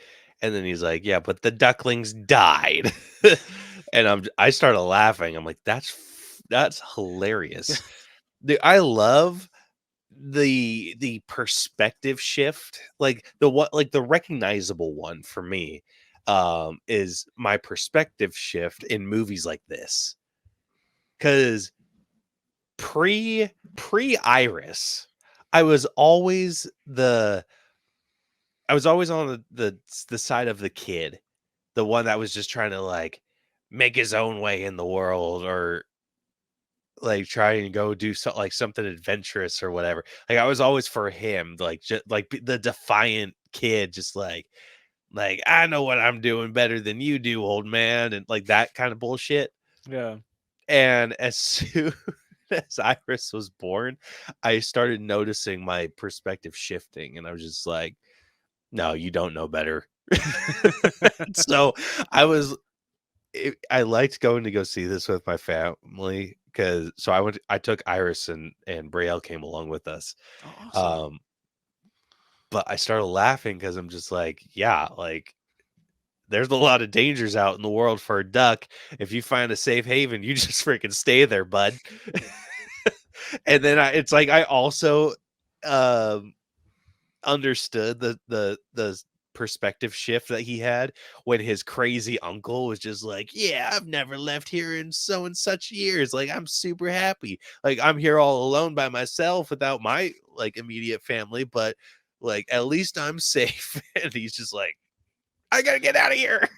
Speaker 1: And then he's like, yeah, but the ducklings died. And I started laughing. I'm like, that's hilarious. I love the perspective shift, like the recognizable one for me is my perspective shift in movies like this, because pre Iris, I was always on the side of the kid, the one that was just trying to like make his own way in the world, or like try and go do like something adventurous or whatever. Like I was always for him, like just like the defiant kid, just like I know what I'm doing better than you do, old man, and like that kind of bullshit.
Speaker 2: Yeah.
Speaker 1: And as soon as Iris was born, I started noticing my perspective shifting, and I was just like, no, you don't know better. So I liked going to go see this with my family, because I took Iris, and Braille came along with us.
Speaker 2: Oh, awesome.
Speaker 1: But I started laughing because I'm just like, yeah, like there's a lot of dangers out in the world for a duck. If you find a safe haven, you just freaking stay there, bud. And then it's like I also um understood the perspective shift that he had when his crazy uncle was just like, yeah, I've never left here in so and such years, like I'm super happy, like I'm here all alone by myself without my like immediate family, but like at least I'm safe. And he's just like, I gotta get out of here.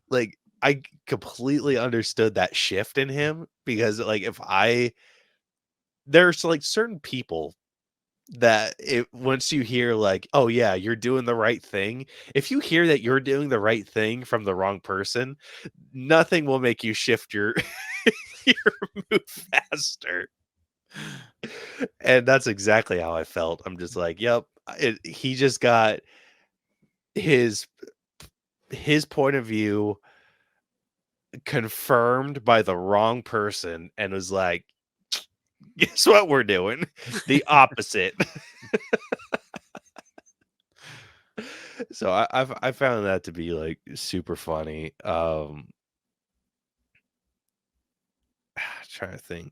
Speaker 1: Like I completely understood that shift in him, because like there's like certain people that once you hear like, oh yeah, you're doing the right thing, if you hear that you're doing the right thing from the wrong person, nothing will make you shift your your move faster. And that's exactly how I felt. I'm just like, yep, he just got his point of view confirmed by the wrong person, and was like, guess what we're doing? The opposite. So I found that to be like super funny. Trying to think.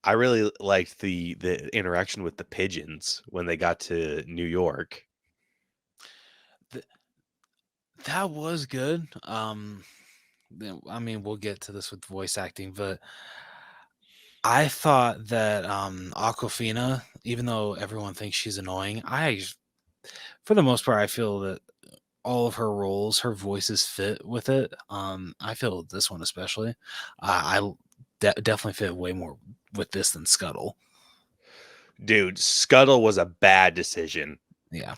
Speaker 1: I really liked the interaction with the pigeons when they got to New York.
Speaker 2: That was good. I mean, we'll get to this with voice acting, but I thought that Aquafina, even though everyone thinks she's annoying, for the most part, I feel that all of her roles, her voices fit with it. I feel this one especially. Definitely fit way more with this than Scuttle.
Speaker 1: Dude, Scuttle was a bad decision.
Speaker 2: Yeah.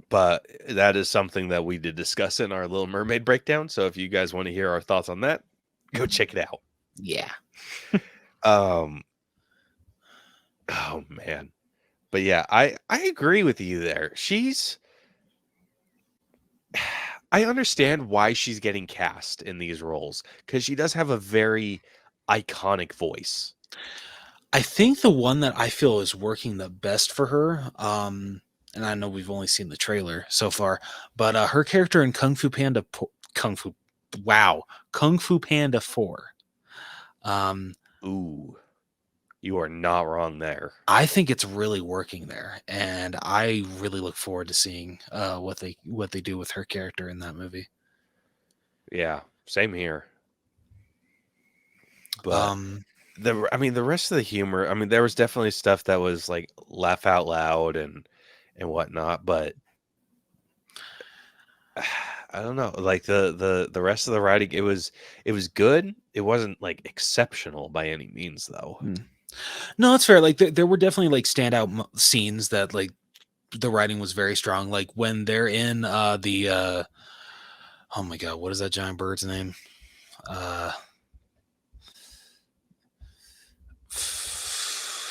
Speaker 1: But that is something that we did discuss in our Little Mermaid breakdown. So if you guys want to hear our thoughts on that, go check it out.
Speaker 2: Yeah.
Speaker 1: Oh man. But yeah, I agree with you there. I understand why she's getting cast in these roles, because she does have a very iconic voice.
Speaker 2: I think the one that I feel is working the best for her, and I know we've only seen the trailer so far, but her character in Kung Fu Panda 4.
Speaker 1: Ooh, you are not wrong there.
Speaker 2: I think it's really working there, and I really look forward to seeing what they do with her character in that movie.
Speaker 1: Yeah, same here. But the rest of the humor, there was definitely stuff that was like laugh out loud and whatnot, but I don't know, like the rest of the writing, it was good. It wasn't like exceptional by any means, though.
Speaker 2: No, that's fair. Like there were definitely like standout scenes that like the writing was very strong. Like when they're in oh my god, what is that giant bird's name?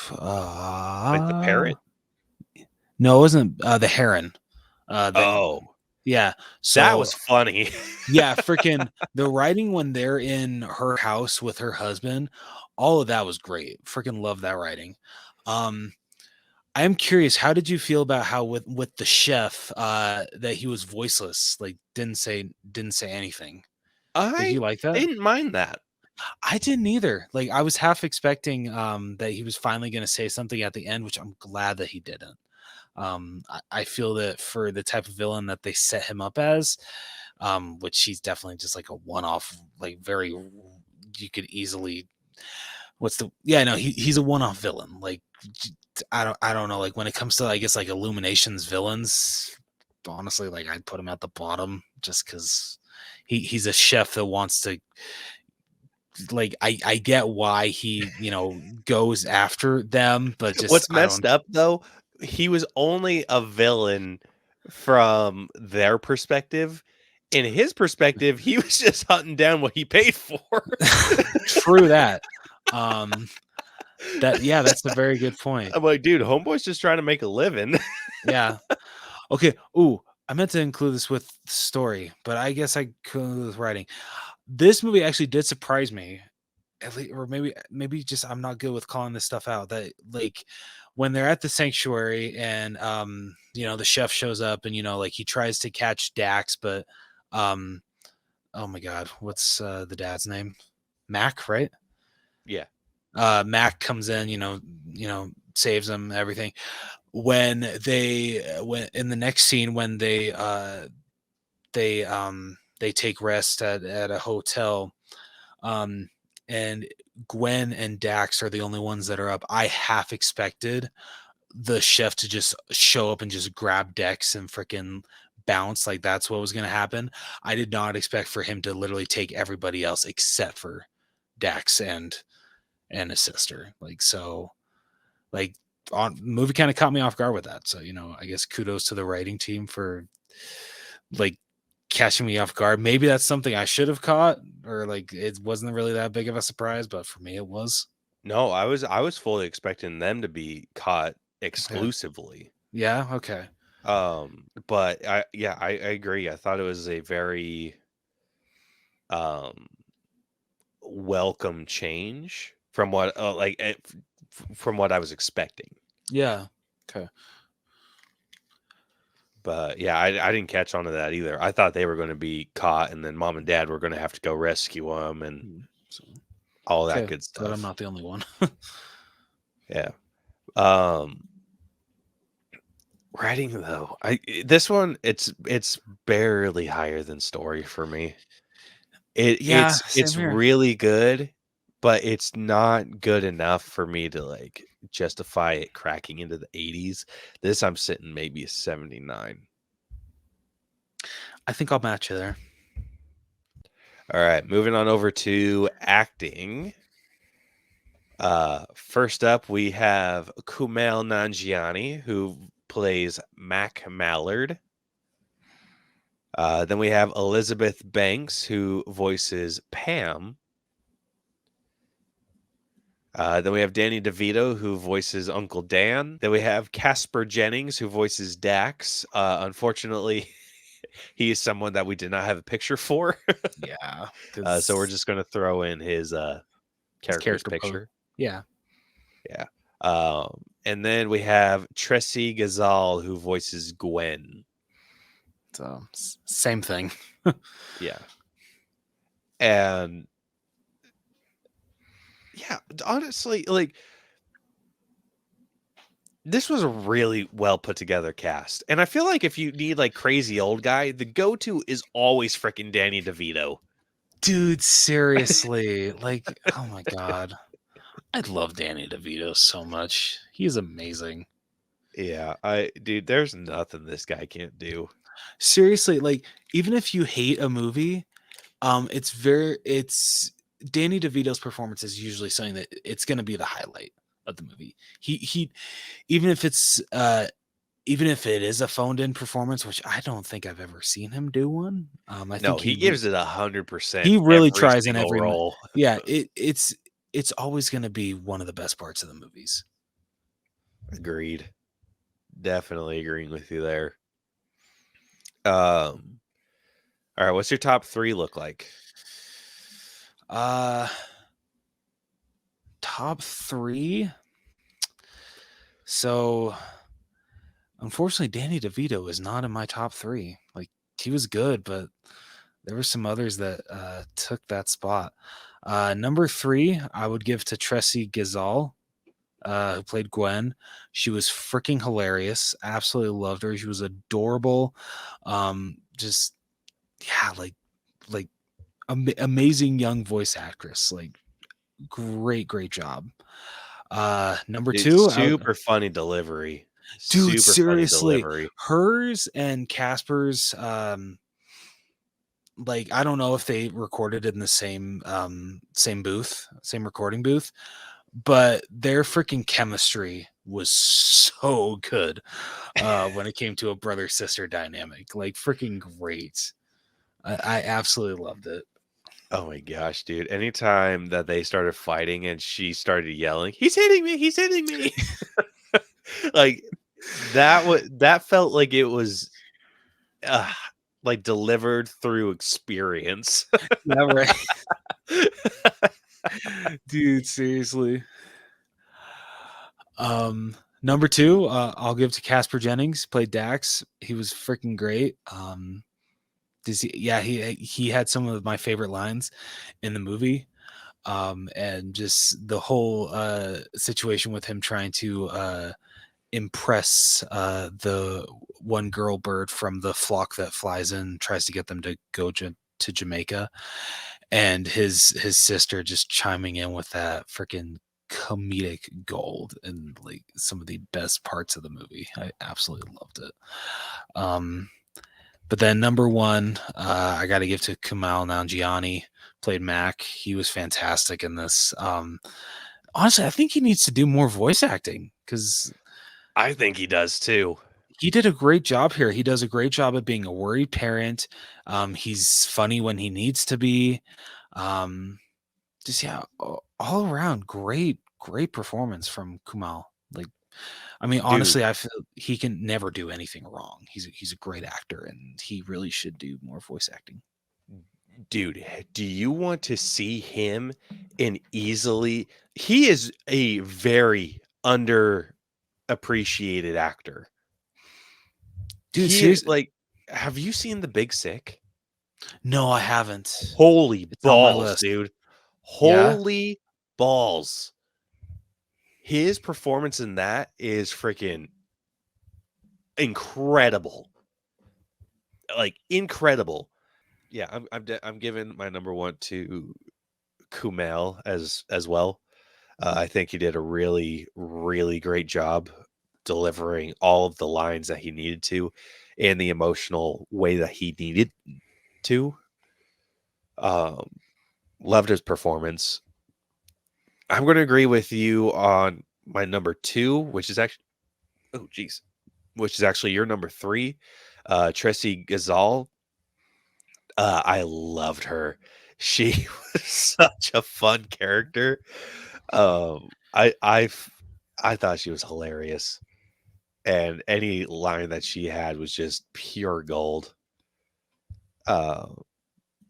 Speaker 1: Like the parrot?
Speaker 2: No, it wasn't the heron. Yeah. So
Speaker 1: that was funny.
Speaker 2: yeah, freaking the writing when they're in her house with her husband, all of that was great. Freaking love that writing. I am curious, how did you feel about how with the chef that he was voiceless, like didn't say anything? Like,
Speaker 1: I
Speaker 2: you like that?
Speaker 1: didn't mind that.
Speaker 2: I didn't either. Like, I was half expecting that he was finally going to say something at the end, which I'm glad that he didn't. I feel that for the type of villain that they set him up as, which he's definitely just like a one-off, like very, you could easily, no, he's a one-off villain. Like, I don't know. Like, when it comes to, I guess, like Illumination's villains, honestly, like I'd put him at the bottom just because he's a chef that wants to, like, I get why he, goes after them, but just
Speaker 1: What's
Speaker 2: I
Speaker 1: messed
Speaker 2: don't.
Speaker 1: up though, he was only a villain from their perspective. In his perspective, he was just hunting down what he paid for.
Speaker 2: True that. That's a very good point.
Speaker 1: I'm like, dude, homeboy's just trying to make a living.
Speaker 2: Yeah. Okay. Ooh, I meant to include this with story, but I guess I could with writing. This movie actually did surprise me. At least, or maybe just I'm not good with calling this stuff out. That, like, when they're at the sanctuary and the chef shows up and like he tries to catch Dax, but oh my god, what's the dad's name? Mac, right?
Speaker 1: Yeah.
Speaker 2: Mac comes in, saves him, everything. When in the next scene, when they take rest at a hotel, and Gwen and Dax are the only ones that are up. I half expected the chef to just show up and just grab Dex and freaking bounce, like that's what was going to happen. I did not expect for him to literally take everybody else except for Dax and his sister. Like, so, like, on movie kind of caught me off guard with that. So, I guess kudos to the writing team for, like, catching me off guard. Maybe that's something I should have caught, or like it wasn't really that big of a surprise, but for me it was.
Speaker 1: No, I was fully expecting them to be caught
Speaker 2: Okay.
Speaker 1: exclusively.
Speaker 2: Yeah. Okay.
Speaker 1: But I agree. I thought it was a very um welcome change from what from what I was expecting.
Speaker 2: Yeah. Okay.
Speaker 1: But yeah, I didn't catch on to that either. I thought they were going to be caught, and then mom and dad were going to have to go rescue them and
Speaker 2: So,
Speaker 1: all that
Speaker 2: okay.
Speaker 1: good
Speaker 2: Glad I'm
Speaker 1: stuff.
Speaker 2: not the only one.
Speaker 1: Yeah. Writing though, this one it's barely higher than story for me. It
Speaker 2: Yeah.
Speaker 1: it's
Speaker 2: Same
Speaker 1: it's
Speaker 2: here.
Speaker 1: really good, but it's not good enough for me to like justify it cracking into the 80s. This I'm sitting maybe a 79.
Speaker 2: I think I'll match you there.
Speaker 1: All right, moving on over to acting. First up, we have Kumail Nanjiani, who plays Mac Mallard. Then we have Elizabeth Banks, who voices Pam. Then we have Danny DeVito, who voices Uncle Dan. Then we have Casper Jennings, who voices Dax. Unfortunately, he is someone that we did not have a picture for.
Speaker 2: Yeah.
Speaker 1: So we're
Speaker 2: Because
Speaker 1: just going to throw in his
Speaker 2: his
Speaker 1: character's
Speaker 2: character pose.
Speaker 1: picture.
Speaker 2: Yeah.
Speaker 1: Yeah. And then we have Tressie Gazal, who voices Gwen.
Speaker 2: So same thing.
Speaker 1: Yeah. And yeah, honestly, like, this was a really well put together cast. And I feel like if you need like crazy old guy, the go-to is always freaking Danny DeVito.
Speaker 2: Dude, seriously. Like, oh my god. I love Danny DeVito so much. He's amazing.
Speaker 1: Yeah, dude, there's nothing this guy can't do.
Speaker 2: Seriously, like, even if you hate a movie, it's Danny DeVito's performance is usually something that it's going to be the highlight of the movie. He even if it's even if it is a phoned in performance, which I don't think I've ever seen him do one. I
Speaker 1: No,
Speaker 2: think
Speaker 1: he gives it 100%
Speaker 2: he really
Speaker 1: every
Speaker 2: tries in
Speaker 1: single
Speaker 2: every
Speaker 1: role.
Speaker 2: yeah, it's always going to be one of the best parts of the movies.
Speaker 1: Agreed. Definitely agreeing with you there. All right, what's your top 3 look like?
Speaker 2: Top 3. So, unfortunately, Danny DeVito is not in my top 3. Like, he was good, but there were some others that took that spot. Number 3, I would give to Tressie Gazal, who played Gwen. She was freaking hilarious. Absolutely loved her. She was adorable. Just yeah, like amazing young voice actress. Like great job. Number
Speaker 1: Dude,
Speaker 2: 2,
Speaker 1: super funny delivery.
Speaker 2: dude,
Speaker 1: Super funny
Speaker 2: seriously,
Speaker 1: delivery.
Speaker 2: hers and Casper's. Like I don't know if they recorded in the same booth, same recording booth, but their freaking chemistry was so good when it came to a brother sister dynamic. Like freaking great. I absolutely loved it.
Speaker 1: Oh my gosh, dude. Anytime that they started fighting and she started yelling, "He's hitting me, he's hitting me." Like that felt like it was uh, like delivered through experience.
Speaker 2: Yeah, right. Dude, seriously. Number 2, I'll give to Casper Jennings, played Dax. He was freaking great. He had some of my favorite lines in the movie. And just the whole situation with him trying to impress the one girl bird from the flock that flies in, tries to get them to go to Jamaica, and his sister just chiming in with that freaking comedic gold and like some of the best parts of the movie. I absolutely loved it. But then number 1, I got to give to Kumail Nanjiani, played Mac. He was fantastic in this. Honestly, I think he needs to do more voice acting because
Speaker 1: I think he does too.
Speaker 2: he did a great job here. He does a great job of being a worried parent. He's funny when he needs to be. Um, just yeah, all around great performance from Kumail. Like, I mean,
Speaker 1: Dude,
Speaker 2: honestly, I feel he can never do anything wrong. He's a great actor, and he really should do more voice acting.
Speaker 1: dude, do you want to see him in easily? He is a very underappreciated actor.
Speaker 2: Dude,
Speaker 1: He
Speaker 2: seriously,
Speaker 1: like, have you seen The Big Sick?
Speaker 2: no, I haven't.
Speaker 1: Holy
Speaker 2: It's on my
Speaker 1: balls,
Speaker 2: list.
Speaker 1: dude.
Speaker 2: Yeah,
Speaker 1: Holy balls. His performance in that is freaking incredible. Like incredible. Yeah, I'm giving my number 1 to Kumail as well. I think he did a really great job delivering all of the lines that he needed to and the emotional way that he needed to. Um, Loved his performance. I'm going to agree with you on my number 2, which is actually which is actually your number 3, Tressie Gazal. I loved her. She was such a fun character. Um, I I f- I thought she was hilarious, and any line that she had was just pure gold. Uh,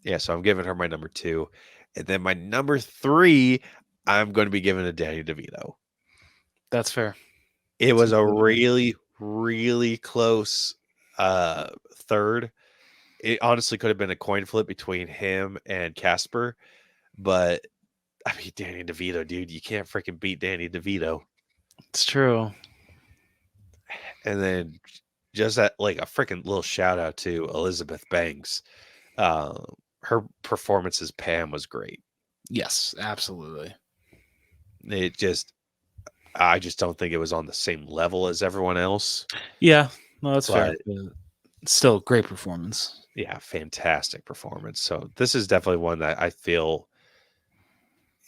Speaker 1: yeah, so I'm giving her my number 2, and then my number 3, I'm going to be giving to Danny DeVito.
Speaker 2: that's fair.
Speaker 1: It was a
Speaker 2: Completely fair.
Speaker 1: really close third. It honestly could have been a coin flip between him and Casper, but I mean Danny DeVito, dude, you can't freaking beat Danny DeVito.
Speaker 2: It's true.
Speaker 1: And then just that, like a freaking little shout out to Elizabeth Banks. Uh, her performance as Pam was great.
Speaker 2: Yes, absolutely.
Speaker 1: It just, I just don't think it was on the same level as everyone else,
Speaker 2: Yeah, no, that's fair.
Speaker 1: but
Speaker 2: But still, great performance.
Speaker 1: yeah, fantastic performance. So this is definitely one that I feel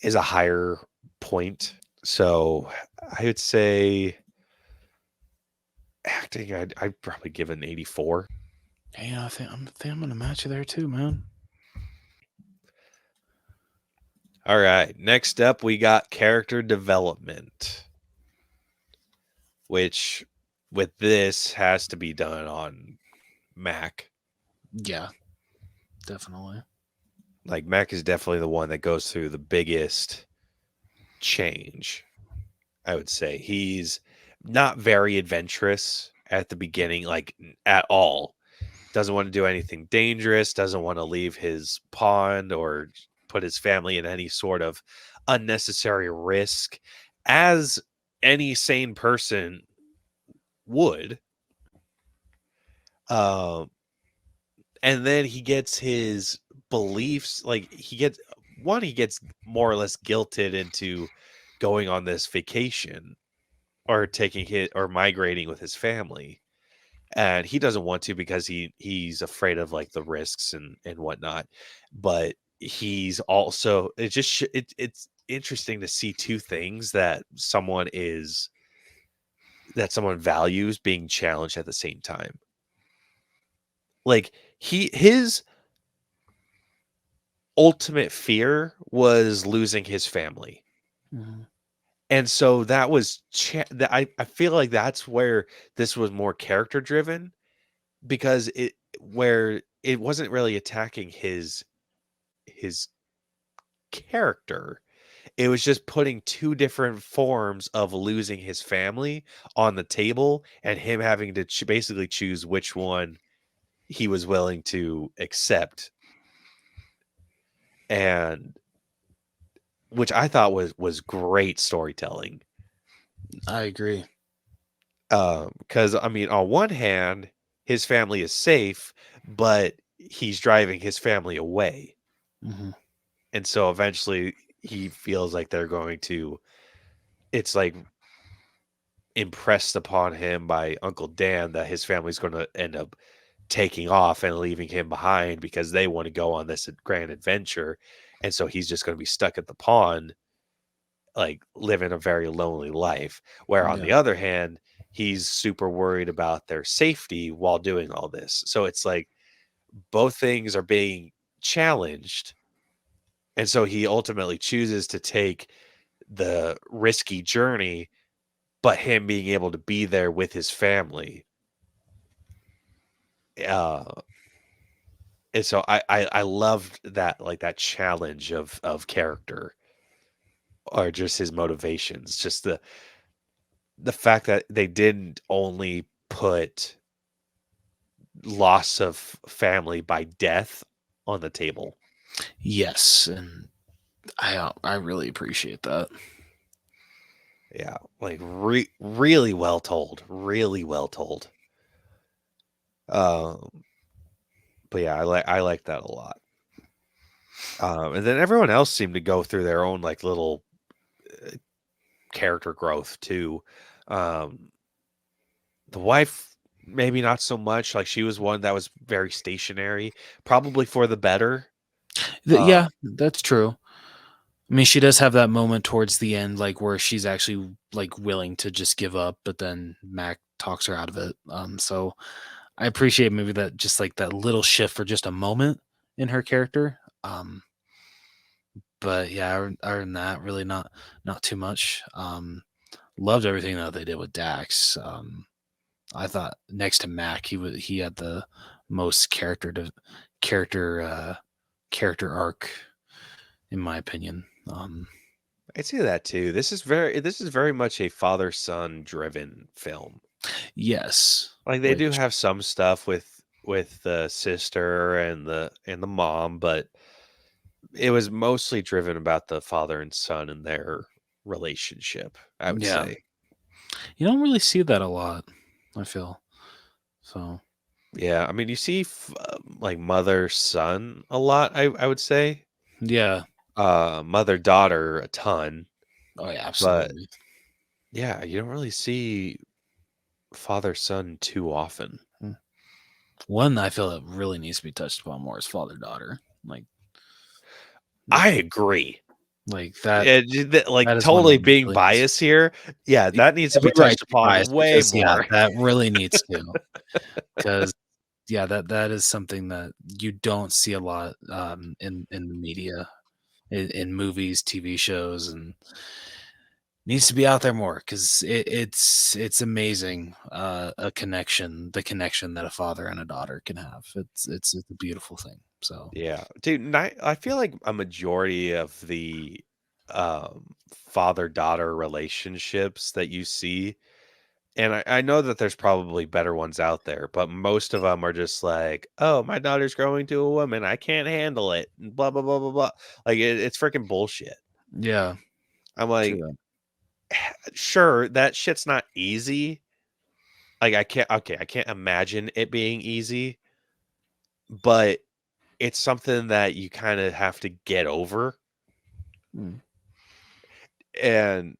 Speaker 1: is a higher point. So I would say acting, I'd probably give it an 84.
Speaker 2: Yeah, I think I'm gonna match you there too, man.
Speaker 1: All right. Next up, we got character development, which with this has to be done on Mac.
Speaker 2: Yeah, definitely.
Speaker 1: Like Mac is definitely the one that goes through the biggest change. I would say he's not very adventurous at the beginning, like at all. Doesn't want to do anything dangerous, doesn't want to leave his pond or put his family in any sort of unnecessary risk, as any sane person would. Um, and then he gets his beliefs, like he gets more or less guilted into going on this vacation or taking hit or migrating with his family, and he doesn't want to because he's afraid of like the risks and whatnot. But he's also, it's interesting to see two things that someone values being challenged at the same time. Like his ultimate fear was losing his family.
Speaker 2: Mhm.
Speaker 1: And so that was I feel like that's where this was more character driven, because it wasn't really attacking his character. It was just putting two different forms of losing his family on the table, and him having to basically choose which one he was willing to accept, and which I thought was great storytelling.
Speaker 2: I agree.
Speaker 1: Because I mean, on one hand, his family is safe, but he's driving his family away.
Speaker 2: Hmm.
Speaker 1: And so eventually he feels like they're going to, it's like impressed upon him by Uncle Dan that his family's going to end up taking off and leaving him behind because they want to go on this grand adventure. And so he's just going to be stuck at the pond, like living a very lonely life. Where on
Speaker 2: Yeah.
Speaker 1: the other hand, he's super worried about their safety while doing all this. So it's like both things are being challenged. And so he ultimately chooses to take the risky journey, but him being able to be there with his family. Uh, and so I loved that, like that challenge of character, or just his motivations, just the fact that they didn't only put loss of family by death on the table.
Speaker 2: Yes, and I really appreciate that.
Speaker 1: Yeah, like really well told, really well told. Um, but yeah, I like that a lot. And then everyone else seemed to go through their own like little character growth too. Um, the wife, maybe not so much. Like she was one that was very stationary, probably for the better. Uh,
Speaker 2: Yeah, that's true. I mean, she does have that moment towards the end, like where she's actually like willing to just give up, but then Mac talks her out of it. So I appreciate maybe that, just like that little shift for just a moment in her character. But yeah, other than that, really not too much. Loved everything that they did with Dax. I thought next to Mac, he had the most character character arc, in my opinion.
Speaker 1: I see that too. This is very much a father-son driven film.
Speaker 2: Yes,
Speaker 1: Like they do
Speaker 2: which
Speaker 1: have some stuff with the sister and the mom, but it was mostly driven about the father and son and their relationship, I would
Speaker 2: yeah,
Speaker 1: say.
Speaker 2: you don't really see that a lot, I feel. So
Speaker 1: Yeah, I mean, you see like mother son a lot, I would say.
Speaker 2: yeah,
Speaker 1: Mother daughter a ton,
Speaker 2: oh yeah,
Speaker 1: but
Speaker 2: absolutely.
Speaker 1: yeah, you don't really see father son too often.
Speaker 2: Mm. One I feel that really needs to be touched upon more is father daughter.
Speaker 1: I
Speaker 2: Like
Speaker 1: agree.
Speaker 2: like that
Speaker 1: Like
Speaker 2: that is one that
Speaker 1: totally being
Speaker 2: really needs.
Speaker 1: biased here. Yeah, that needs to
Speaker 2: Every
Speaker 1: be
Speaker 2: right
Speaker 1: touched
Speaker 2: to be
Speaker 1: upon
Speaker 2: biased
Speaker 1: way
Speaker 2: because yeah,
Speaker 1: more.
Speaker 2: that really needs to, because yeah, that is something that you don't see a lot in the media, in movies, TV shows, and needs to be out there more because it's amazing, the connection that a father and a daughter can have. It's a beautiful thing. So
Speaker 1: Yeah, dude, I feel like a majority of the father-daughter relationships that you see And I know that there's probably better ones out there, but most of them are just like, oh, my daughter's growing to a woman. I can't handle it. And blah, blah, blah, blah, blah. Like, it's freaking bullshit.
Speaker 2: Yeah.
Speaker 1: I'm like,
Speaker 2: True.
Speaker 1: sure, that shit's not easy. Like, I can't imagine it being easy, but it's something that you kind of have to get over.
Speaker 2: Mm.
Speaker 1: And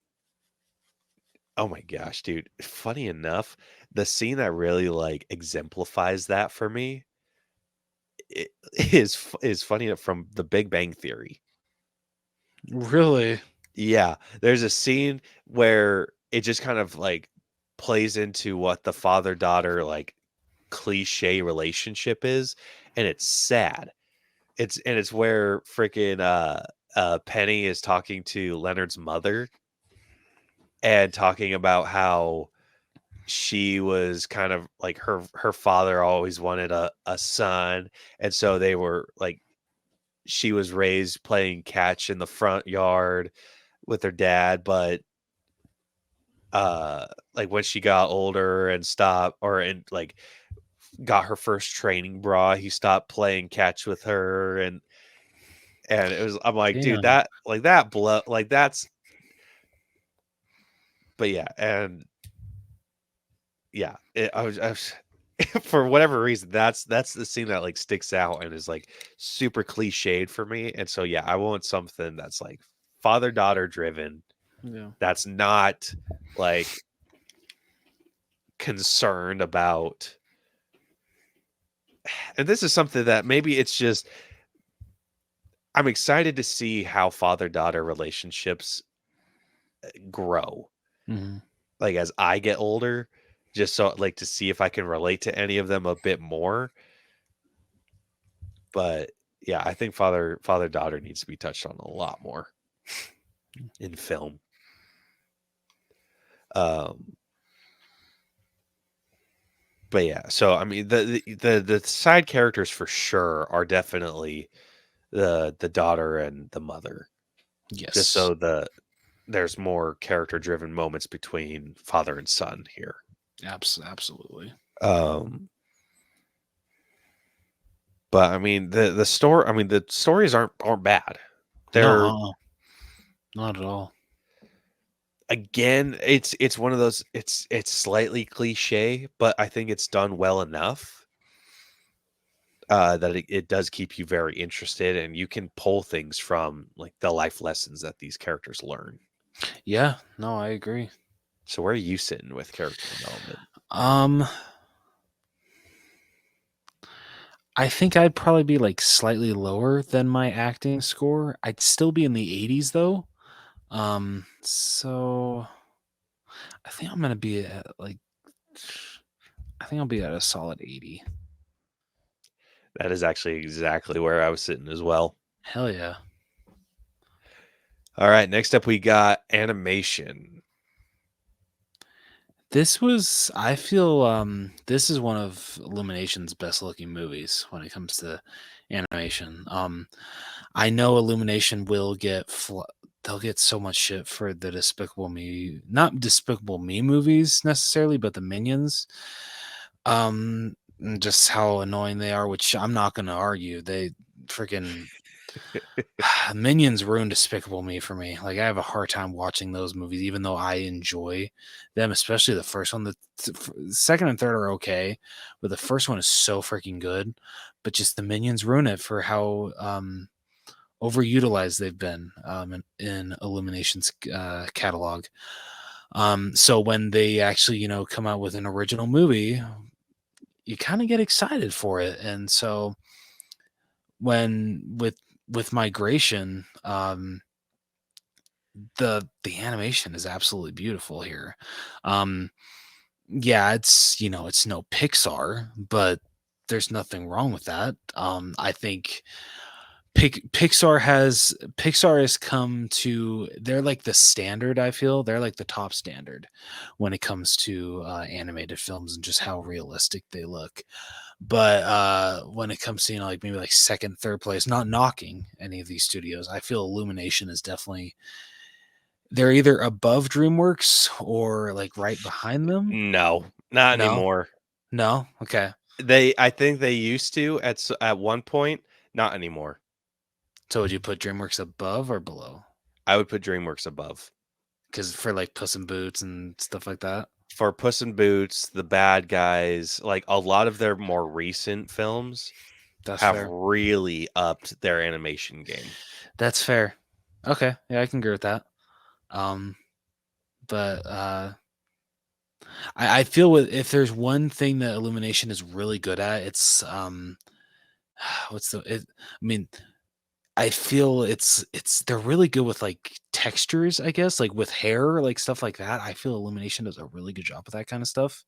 Speaker 1: oh my gosh, dude. Funny enough, the scene that really like exemplifies that for me i- is funny enough from The Big Bang Theory.
Speaker 2: Really?
Speaker 1: Yeah, there's a scene where it just kind of like plays into what the father-daughter like cliche relationship is, and it's sad. It's where freaking Penny is talking to Leonard's mother and talking about how she was kind of like her father always wanted a son, and so they were like she was raised playing catch in the front yard with her dad, but like when she got older and stopped or and like got her first training bra, he stopped playing catch with her, and it was I'm like, dude,
Speaker 2: Damn.
Speaker 1: that like that blow like that's but yeah, and yeah, I was for whatever reason, that's the scene that like sticks out and is like super cliched for me. And so yeah, I want something that's like father-daughter driven.
Speaker 2: Yeah.
Speaker 1: That's not like concerned about and this is something that maybe it's just I'm excited to see how father-daughter relationships grow.
Speaker 2: Mhm.
Speaker 1: Like as I get older, just so like to see if I can relate to any of them a bit more. But yeah, I think father-daughter needs to be touched on a lot more in film. Um, but yeah, so I mean the side characters for sure are definitely the daughter and the mother. Just
Speaker 2: Yes.
Speaker 1: so there's more character driven moments between father and son here.
Speaker 2: Absolutely.
Speaker 1: Um, but I mean the stories aren't bad.
Speaker 2: No,
Speaker 1: They're
Speaker 2: not at all.
Speaker 1: again, it's one of those it's slightly cliche, but I think it's done well enough that it does keep you very interested and you can pull things from like the life lessons that these characters learn.
Speaker 2: Yeah, no, I agree.
Speaker 1: So where are you sitting with character development?
Speaker 2: Um, I think I'd probably be like slightly lower than my acting score. I'd still be in the 80s though. So I think I'm gonna be at like I think I'll be at a solid 80.
Speaker 1: That is actually exactly where I was sitting as well.
Speaker 2: Hell yeah.
Speaker 1: All right, next up we got animation.
Speaker 2: This was I feel this is one of Illumination's best looking movies when it comes to animation. I know Illumination will they'll get so much shit for the Despicable Me, not Despicable Me movies necessarily, but the Minions. And just how annoying they are, which I'm not going to argue. They freaking Minions ruined Despicable Me for me. Like I have a hard time watching those movies, even though I enjoy them, especially the first one. The second and third are okay, but the first one is so freaking good. But just the Minions ruin it for how overutilized they've been in Illumination's catalog. So when they actually, come out with an original movie, you kind of get excited for it. And so when with Migration, the animation is absolutely beautiful here. Um, yeah, it's no Pixar, but there's nothing wrong with that. I think Pixar has come to they're like the standard. I feel they're like the top standard when it comes to animated films and just how realistic they look. But when it comes to like maybe like second, third place, not knocking any of these studios, I feel Illumination is definitely they're either above DreamWorks or like right behind them.
Speaker 1: No, not
Speaker 2: No,
Speaker 1: anymore.
Speaker 2: no, okay.
Speaker 1: I think they used to at one point, not anymore.
Speaker 2: So would you put DreamWorks above or below?
Speaker 1: I would put DreamWorks above.
Speaker 2: Because for like Puss in Boots and stuff like that.
Speaker 1: For Puss in Boots, The Bad Guys, like a lot of their more recent films
Speaker 2: That's
Speaker 1: have
Speaker 2: fair.
Speaker 1: really upped their animation game.
Speaker 2: That's fair. Okay, yeah, I can agree with that. But I feel if there's one thing that Illumination is really good at, it's what's the it? I mean, I feel it's they're really good with like textures, I guess, like with hair, like stuff like that. I feel Illumination does a really good job with that kind of stuff.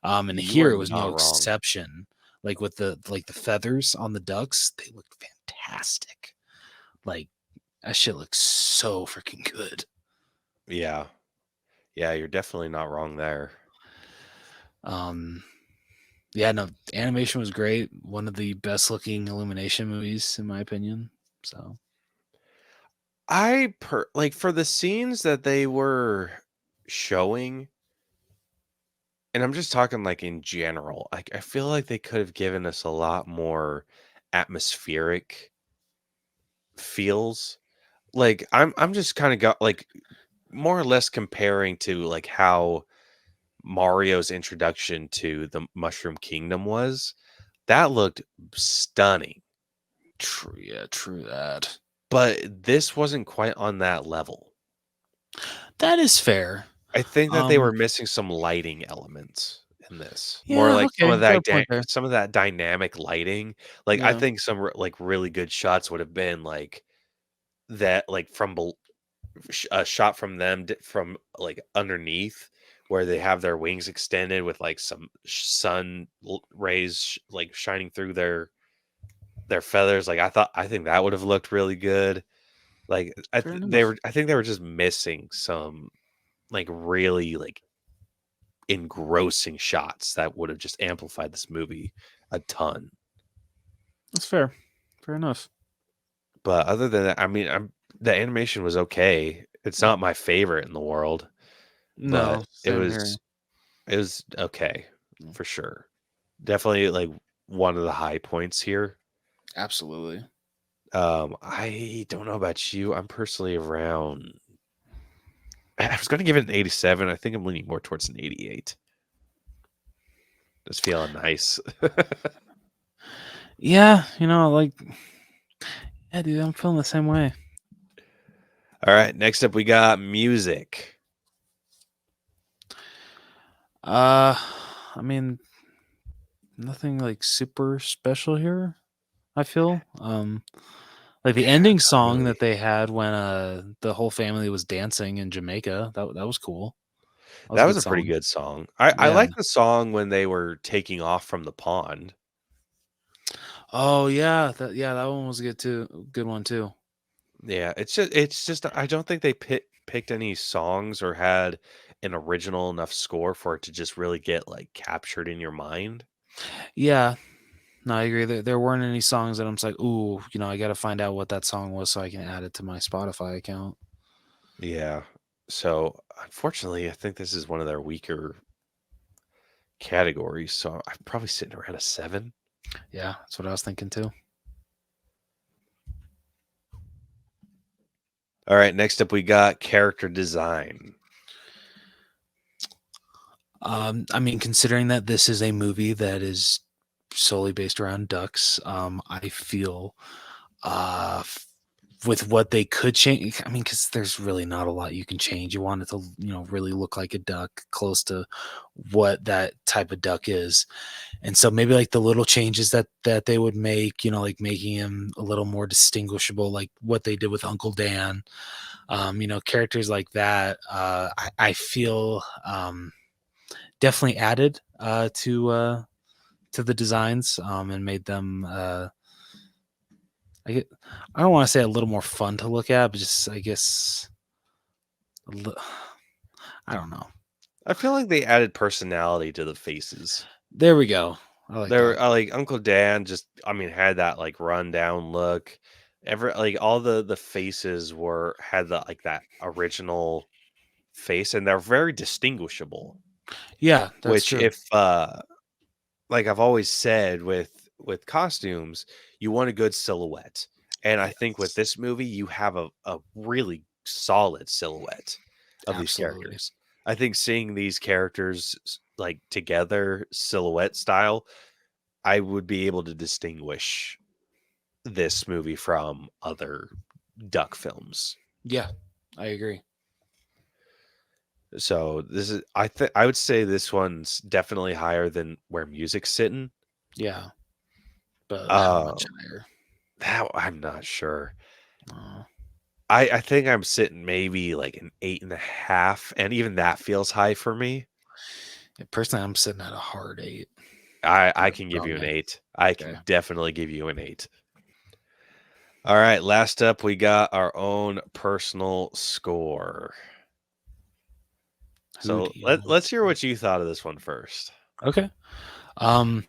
Speaker 2: And
Speaker 1: You
Speaker 2: here
Speaker 1: are
Speaker 2: it was no
Speaker 1: not wrong.
Speaker 2: exception. Like with the feathers on the ducks, they look fantastic. Like that shit looks so freaking good.
Speaker 1: Yeah. Yeah, you're definitely not wrong there.
Speaker 2: Yeah, no, animation was great. One of the best looking Illumination movies, in my opinion. So
Speaker 1: Like for the scenes that they were showing, and I'm just talking like in general, like I feel like they could have given us a lot more atmospheric feels. Like I'm just kind of got like more or less comparing to like how Mario's introduction to the Mushroom Kingdom was. That looked stunning.
Speaker 2: true, yeah, true that.
Speaker 1: But this wasn't quite on that level.
Speaker 2: That is fair.
Speaker 1: I think that they were missing some lighting elements in this. More
Speaker 2: Yeah,
Speaker 1: like
Speaker 2: okay, got a point there.
Speaker 1: some of that dynamic lighting. Like I
Speaker 2: Yeah,
Speaker 1: think some like really good shots would have been like that, like from a shot from them from like underneath, where they have their wings extended with like some sun rays like shining through their feathers. Like I think that would have looked really good. Like
Speaker 2: fair enough.
Speaker 1: I think they were just missing some like really like engrossing shots that would have just amplified this movie a ton.
Speaker 2: That's fair. Fair enough.
Speaker 1: But other than that, I mean, the animation was okay. It's not my favorite in the world, but
Speaker 2: No, same here.
Speaker 1: it was okay
Speaker 2: Mm.
Speaker 1: for sure. Definitely like one of the high points here.
Speaker 2: Absolutely.
Speaker 1: I don't know about you. I'm personally around. I was going to give it an 87. I think I'm leaning more towards an 88. Just feeling nice.
Speaker 2: Yeah, like yeah, dude, I'm feeling the same way.
Speaker 1: All right, next up we got music.
Speaker 2: I mean, nothing like super special here, I feel. Like the
Speaker 1: Yeah,
Speaker 2: ending
Speaker 1: not
Speaker 2: song
Speaker 1: really.
Speaker 2: that they had when the whole family was dancing in Jamaica, that was cool. That was a
Speaker 1: That was
Speaker 2: good
Speaker 1: a pretty
Speaker 2: song.
Speaker 1: good song. I
Speaker 2: Yeah.
Speaker 1: like the song when they were taking off from the pond.
Speaker 2: Oh yeah, that one was good too. Good one too.
Speaker 1: Yeah, it's just I don't think they picked any songs or had an original enough score for it to just really get like captured in your mind.
Speaker 2: Yeah. No, I agree. There weren't any songs that I'm just like, ooh, I got to find out what that song was so I can add it to my Spotify account.
Speaker 1: Yeah. So unfortunately, I think this is one of their weaker categories. So I'm probably sitting around a 7.
Speaker 2: Yeah, that's what I was thinking too.
Speaker 1: All right, next up we got character design.
Speaker 2: I mean, considering that this is a movie that is solely based around ducks, I feel with what they could change. I mean, because there's really not a lot you can change. You want it to, really look like a duck, close to what that type of duck is. And so maybe like the little changes that they would make, like making him a little more distinguishable, like what they did with Uncle Dan. Characters like that. I feel definitely added to the designs and made them. I don't want to say a little more fun to look at, but just I guess I don't know.
Speaker 1: I feel like they added personality to the faces.
Speaker 2: There we go. I like
Speaker 1: There,
Speaker 2: that.
Speaker 1: like Uncle Dan, just I mean, had that like rundown look. like all the faces had that original face, and they're very distinguishable.
Speaker 2: Yeah, that's
Speaker 1: Which
Speaker 2: true.
Speaker 1: if like I've always said with costumes, you want a good silhouette. And I think with
Speaker 2: Yes,
Speaker 1: this movie, you have a really solid silhouette of these
Speaker 2: absolutely.
Speaker 1: characters. I think seeing these characters like together, silhouette style, I would be able to distinguish this movie from other duck films.
Speaker 2: Yeah, I agree.
Speaker 1: So this is I would say this one's definitely higher than Where Music's Sitting.
Speaker 2: Yeah, but how much
Speaker 1: Um,
Speaker 2: higher?
Speaker 1: that I'm not sure.
Speaker 2: Uh,
Speaker 1: I think I'm sitting maybe like an 8.5, and even that feels high for me.
Speaker 2: yeah, personally, I'm sitting at a hard 8.
Speaker 1: I
Speaker 2: Hard
Speaker 1: can give you an
Speaker 2: probably.
Speaker 1: 8. I
Speaker 2: Okay.
Speaker 1: can definitely give you an 8. All right, last up we got our own personal score.
Speaker 2: Who do
Speaker 1: So
Speaker 2: you want
Speaker 1: let's
Speaker 2: to
Speaker 1: hear
Speaker 2: go?
Speaker 1: what you thought of this one first.
Speaker 2: Okay. Um,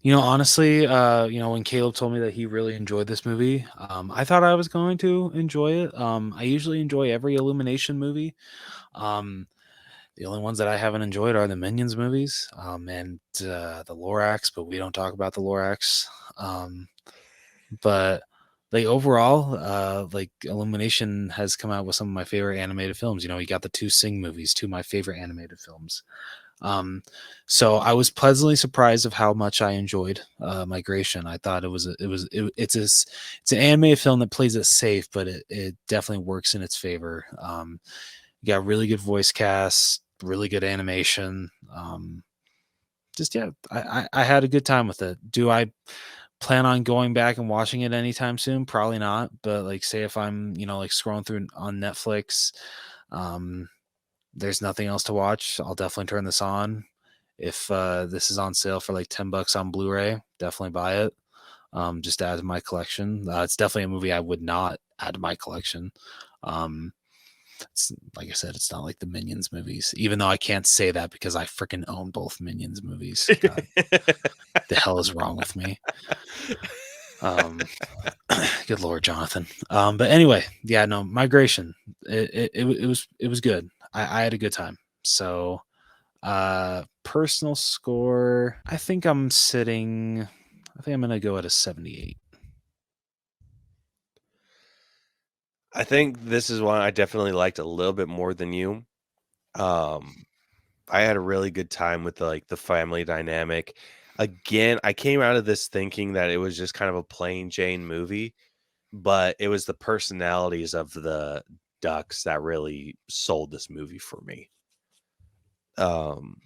Speaker 2: honestly, when Caleb told me that he really enjoyed this movie, I thought I was going to enjoy it. I usually enjoy every Illumination movie. Um, the only ones that I haven't enjoyed are the Minions movies, and the Lorax, but we don't talk about the Lorax. But like overall, like Illumination has come out with some of my favorite animated films. You got the two Sing movies, two of my favorite animated films. Um, so I was pleasantly surprised of how much I enjoyed Migration. I thought it's an animated film that plays it safe, but it definitely works in its favor. You got really good voice cast, really good animation. Just yeah, I had a good time with it. Do I plan on going back and watching it anytime soon? Probably not. But like, say if I'm like scrolling through on Netflix, um, there's nothing else to watch, I'll definitely turn this on. If this is on sale for like $10 on Blu-ray, definitely buy it. Just to add to my collection. It's definitely a movie I would not add to my collection. Um, it's like I said, it's not like the Minions movies, even though I can't say that because I freaking own both Minions movies. God, the hell is wrong with me? Um, good Lord, Jonathan. But anyway, yeah, no, Migration. It was good. I had a good time. So, personal score. I think I'm gonna go at a 78.
Speaker 1: I think this is one I definitely liked a little bit more than you. Um, I had a really good time with the family dynamic. Again, I came out of this thinking that it was just kind of a plain Jane movie, but it was the personalities of the ducks that really sold this movie for me. Um,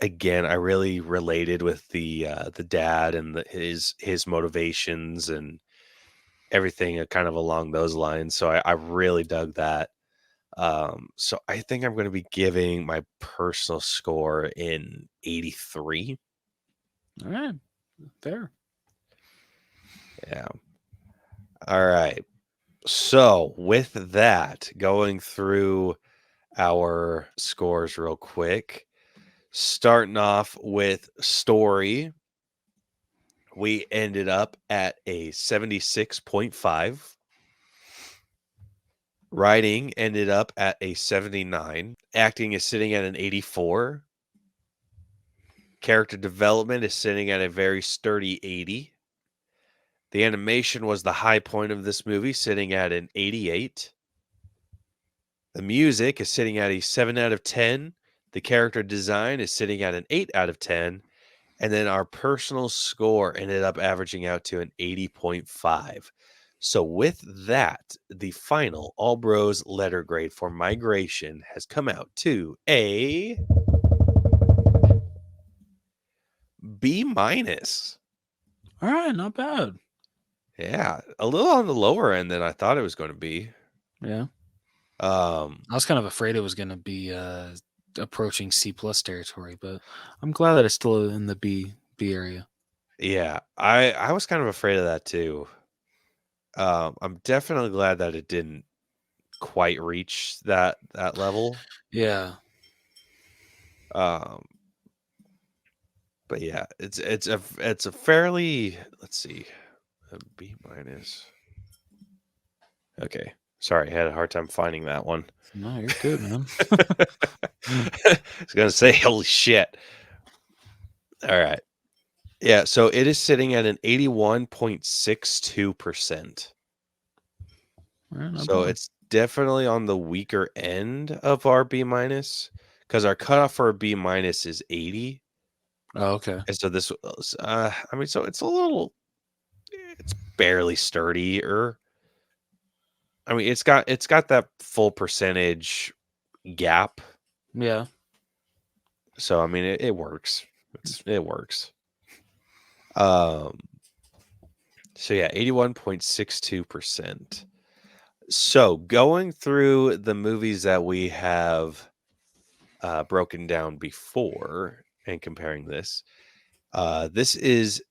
Speaker 1: Again, I really related with the dad and his motivations and everything kind of along those lines. So I really dug that. So I think I'm going to be giving my personal score in 83.
Speaker 2: All right, fair.
Speaker 1: Yeah. All right. So with that, going through our scores real quick, starting off with story, we ended up at a 76.5. Writing ended up at a 79. Acting is sitting at an 84. Character development is sitting at a very sturdy 80. The animation was the high point of this movie, sitting at an 88. The music is sitting at a 7 out of 10. The character design is sitting at an 8 out of 10. And then our personal score ended up averaging out to an 80.5. So, with that, the final All Bros letter grade for Migration has come out to a B minus.
Speaker 2: All right, not bad.
Speaker 1: Yeah, a little on the lower end than I thought it was going to be.
Speaker 2: Yeah,
Speaker 1: Um,
Speaker 2: I was kind of afraid it was gonna be approaching C plus territory, but I'm glad that it's still in the B area.
Speaker 1: yeah, I was kind of afraid of that too. I'm definitely glad that it didn't quite reach that level.
Speaker 2: Yeah,
Speaker 1: Um, but yeah, it's a fairly, let's see, A B minus. Okay. Sorry, I had a hard time finding that one.
Speaker 2: No, you're good, man.
Speaker 1: I was going to say, holy shit. All right. Yeah, so it is sitting at an 81.62%. So it's definitely on the weaker end of our B minus because our cutoff for a B minus is 80.
Speaker 2: Oh, okay.
Speaker 1: And so this, I mean, so it's it's barely sturdy, or I mean, it's got that full percentage gap.
Speaker 2: Yeah.
Speaker 1: So I mean, it works. It works. So yeah, 81.62%. So going through the movies that we have broken down before and comparing this, this is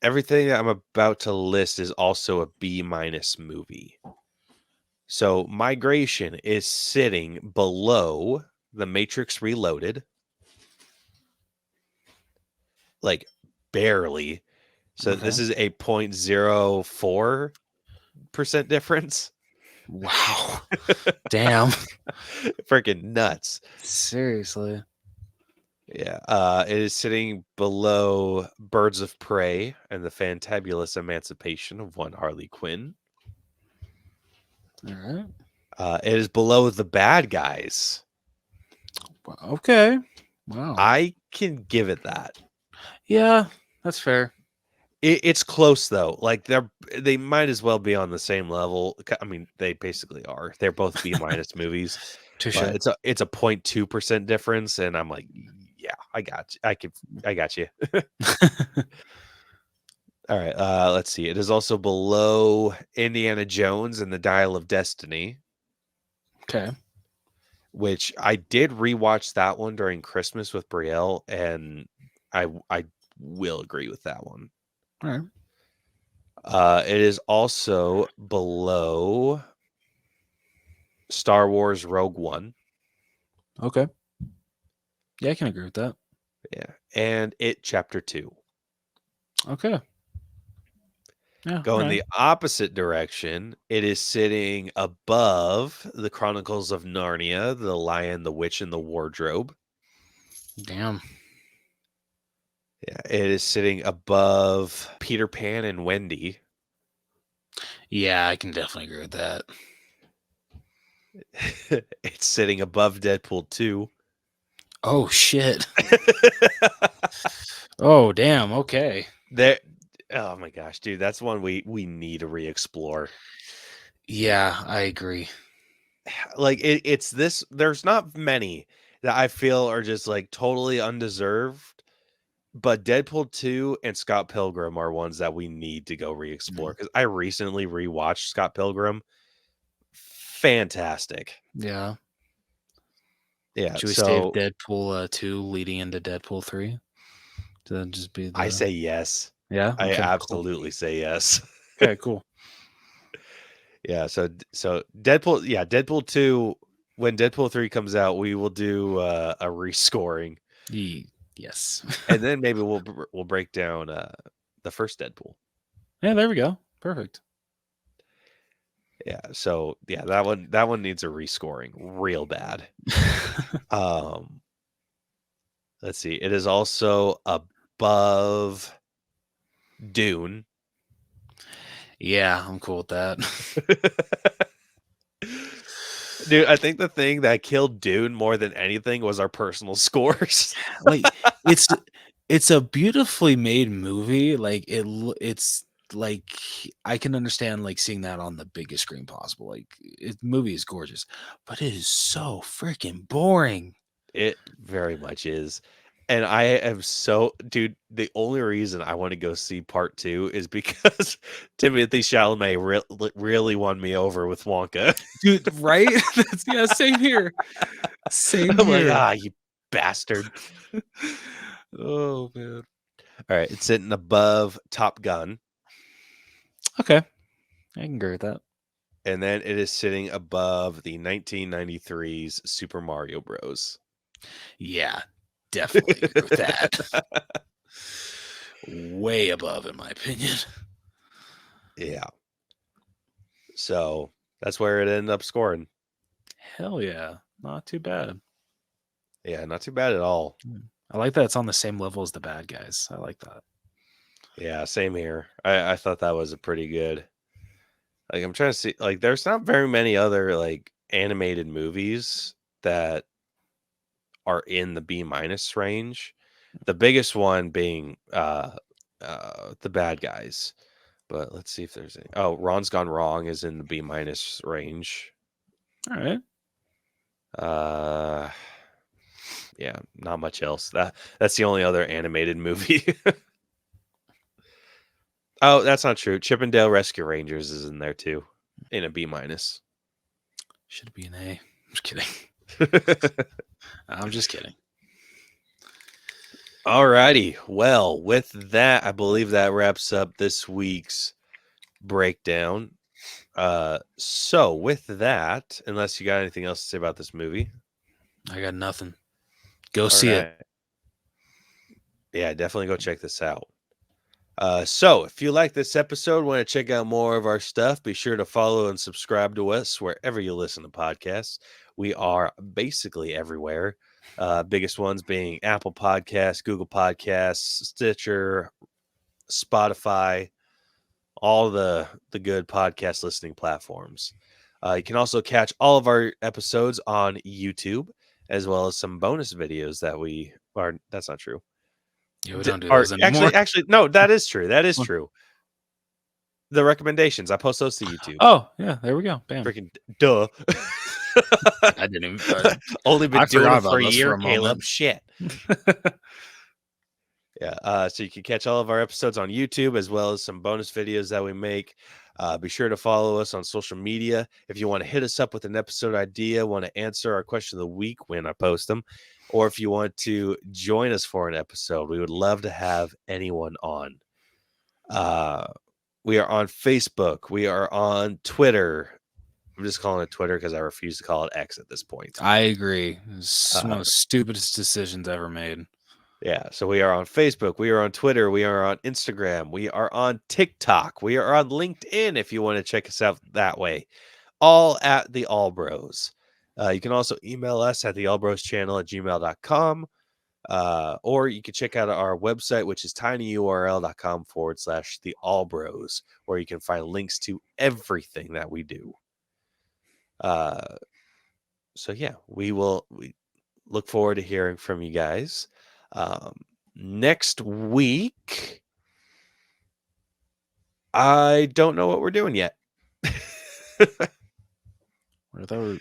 Speaker 1: everything that I'm about to list is also a B minus movie. So Migration is sitting below The Matrix Reloaded, like barely. So this is a 0.04% difference.
Speaker 2: Wow. Damn.
Speaker 1: Freaking nuts.
Speaker 2: Seriously.
Speaker 1: Yeah. It is sitting below Birds of Prey and the Fantabulous Emancipation of One Harley Quinn.
Speaker 2: All right.
Speaker 1: It is below The Bad Guys.
Speaker 2: Okay. Wow.
Speaker 1: I can give it that.
Speaker 2: Yeah, that's fair.
Speaker 1: It's close though. Like they might as well be on the same level. I mean, they basically are. They're both B minus movies.
Speaker 2: Touche.
Speaker 1: But it's a 0.2% difference, and I'm like, yeah, I got you. I got you. All right. Let's see. It is also below Indiana Jones and the Dial of Destiny.
Speaker 2: Okay.
Speaker 1: Which I did rewatch that one during Christmas with Brielle, and I will agree with that one.
Speaker 2: All right.
Speaker 1: It is also below Star Wars Rogue One.
Speaker 2: Okay. Yeah, I can agree with that.
Speaker 1: Yeah. And It Chapter 2.
Speaker 2: Okay. Yeah.
Speaker 1: Going the opposite direction, it is sitting above The Chronicles of Narnia, The Lion, the Witch, and the Wardrobe.
Speaker 2: Damn.
Speaker 1: Yeah, it is sitting above Peter Pan and Wendy.
Speaker 2: Yeah, I can definitely agree with that.
Speaker 1: It's sitting above Deadpool 2.
Speaker 2: Oh shit. Oh damn. Okay.
Speaker 1: Oh my gosh, dude, that's one we need to re-explore.
Speaker 2: Yeah, I agree.
Speaker 1: Like it's this. There's not many that I feel are just like totally undeserved, but Deadpool 2 and Scott Pilgrim are ones that we need to go re-explore because I recently rewatched Scott Pilgrim. Fantastic.
Speaker 2: Yeah.
Speaker 1: Yeah.
Speaker 2: Should we
Speaker 1: So
Speaker 2: save Deadpool 2 leading into Deadpool 3? To then just be
Speaker 1: I say yes.
Speaker 2: Yeah.
Speaker 1: I
Speaker 2: Okay,
Speaker 1: absolutely say yes.
Speaker 2: Cool. Okay, cool.
Speaker 1: Yeah. So Deadpool. Yeah, Deadpool 2. When Deadpool 3 comes out, we will do a rescoring.
Speaker 2: Yes.
Speaker 1: And then maybe we'll break down the first Deadpool.
Speaker 2: Yeah, there we go. Perfect.
Speaker 1: Yeah, so yeah, that one needs a rescoring real bad. Let's see. It is also above Dune.
Speaker 2: Yeah, I'm cool with that.
Speaker 1: Dude, I think the thing that killed Dune more than anything was our personal scores.
Speaker 2: Like it's a beautifully made movie. Like it's like I can understand like seeing that on the biggest screen possible. Like the movie is gorgeous, but it is so freaking boring.
Speaker 1: It very much is. And I am dude, the only reason I want to go see part 2 is because Timothée Chalamet really won me over with Wonka.
Speaker 2: Dude, right? Yeah, same here. Same
Speaker 1: I'm
Speaker 2: here.
Speaker 1: like, you bastard.
Speaker 2: Oh man.
Speaker 1: All right, it's sitting above Top Gun.
Speaker 2: Okay. I can agree with that.
Speaker 1: And then it is sitting above the 1993's Super Mario Bros.
Speaker 2: Yeah, definitely agree with that. Way above, in my opinion.
Speaker 1: Yeah. So that's where it ended up scoring.
Speaker 2: Hell yeah. Not too bad.
Speaker 1: Yeah, not too bad at all.
Speaker 2: I like that it's on the same level as The Bad Guys. I like that.
Speaker 1: Yeah, same here. I thought that was a pretty good. Like, I'm trying to see, like, there's not very many other like animated movies that are in the B- range. The biggest one being The Bad Guys. But let's see if there's any. Oh, Ron's Gone Wrong is in the B- range.
Speaker 2: All right.
Speaker 1: Yeah, not much else. That's the only other animated movie. Oh, that's not true. Chippendale Rescue Rangers is in there too, in a B-.
Speaker 2: Should be an A. I'm just kidding. I'm just kidding.
Speaker 1: Alrighty. Well, with that, I believe that wraps up this week's breakdown. So with that, unless you got anything else to say about this movie,
Speaker 2: I got nothing. Go see it.
Speaker 1: Yeah, definitely go check this out. So if you like this episode, want to check out more of our stuff, be sure to follow and subscribe to us wherever you listen to podcasts. We are basically everywhere. Biggest ones being Apple Podcasts, Google Podcasts, Stitcher, Spotify, all the good podcast listening platforms. You can also catch all of our episodes on YouTube, as well as some bonus videos that we are. That's not true.
Speaker 2: Yeah, we don't do those anymore.
Speaker 1: Actually, no, that is true. That is true. The recommendations, I post those to YouTube.
Speaker 2: Oh, yeah, there we go. Bam.
Speaker 1: Freaking duh.
Speaker 2: I didn't even.
Speaker 1: Only been doing it for a year,
Speaker 2: for a
Speaker 1: Caleb.
Speaker 2: moment.
Speaker 1: Shit. Yeah. So you can catch all of our episodes on YouTube, as well as some bonus videos that we make. Be sure to follow us on social media. If you want to hit us up with an episode idea, want to answer our question of the week when I post them, or if you want to join us for an episode, we would love to have anyone on. We are on Facebook. We are on Twitter. I'm just calling it Twitter because I refuse to call it X at this point.
Speaker 2: I agree. It's one of the stupidest decisions ever made.
Speaker 1: Yeah, so we are on Facebook, we are on Twitter, we are on Instagram, we are on TikTok, we are on LinkedIn if you want to check us out that way. All at the All Bros. You can also email us at theallbroschannel@gmail.com. Or you can check out our website, which is tinyurl.com/theallbros, where you can find links to everything that we do. So yeah, we look forward to hearing from you guys. Next week, I don't know what we're doing yet.
Speaker 2: I thought we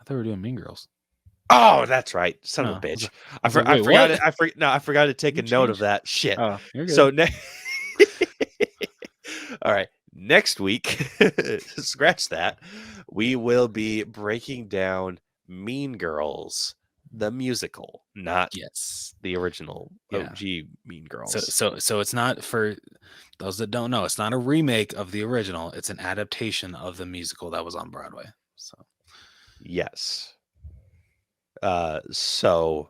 Speaker 2: were doing Mean Girls.
Speaker 1: Oh, that's right. Son of a bitch. I forgot it. I forgot to take a note of that. Shit.
Speaker 2: Oh, you're good.
Speaker 1: So all right. Next week, scratch that. We will be breaking down Mean Girls, the musical, not the original OG Mean Girls.
Speaker 2: So it's not, for those that don't know, it's not a remake of the original. It's an adaptation of the musical that was on Broadway. So
Speaker 1: yes. So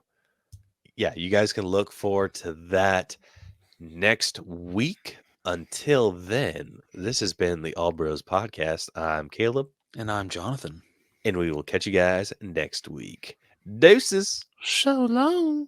Speaker 1: yeah, you guys can look forward to that next week. Until then, this has been the All Bros Podcast. I'm Caleb.
Speaker 2: And I'm Jonathan.
Speaker 1: And we will catch you guys next week. Deuces.
Speaker 2: So long.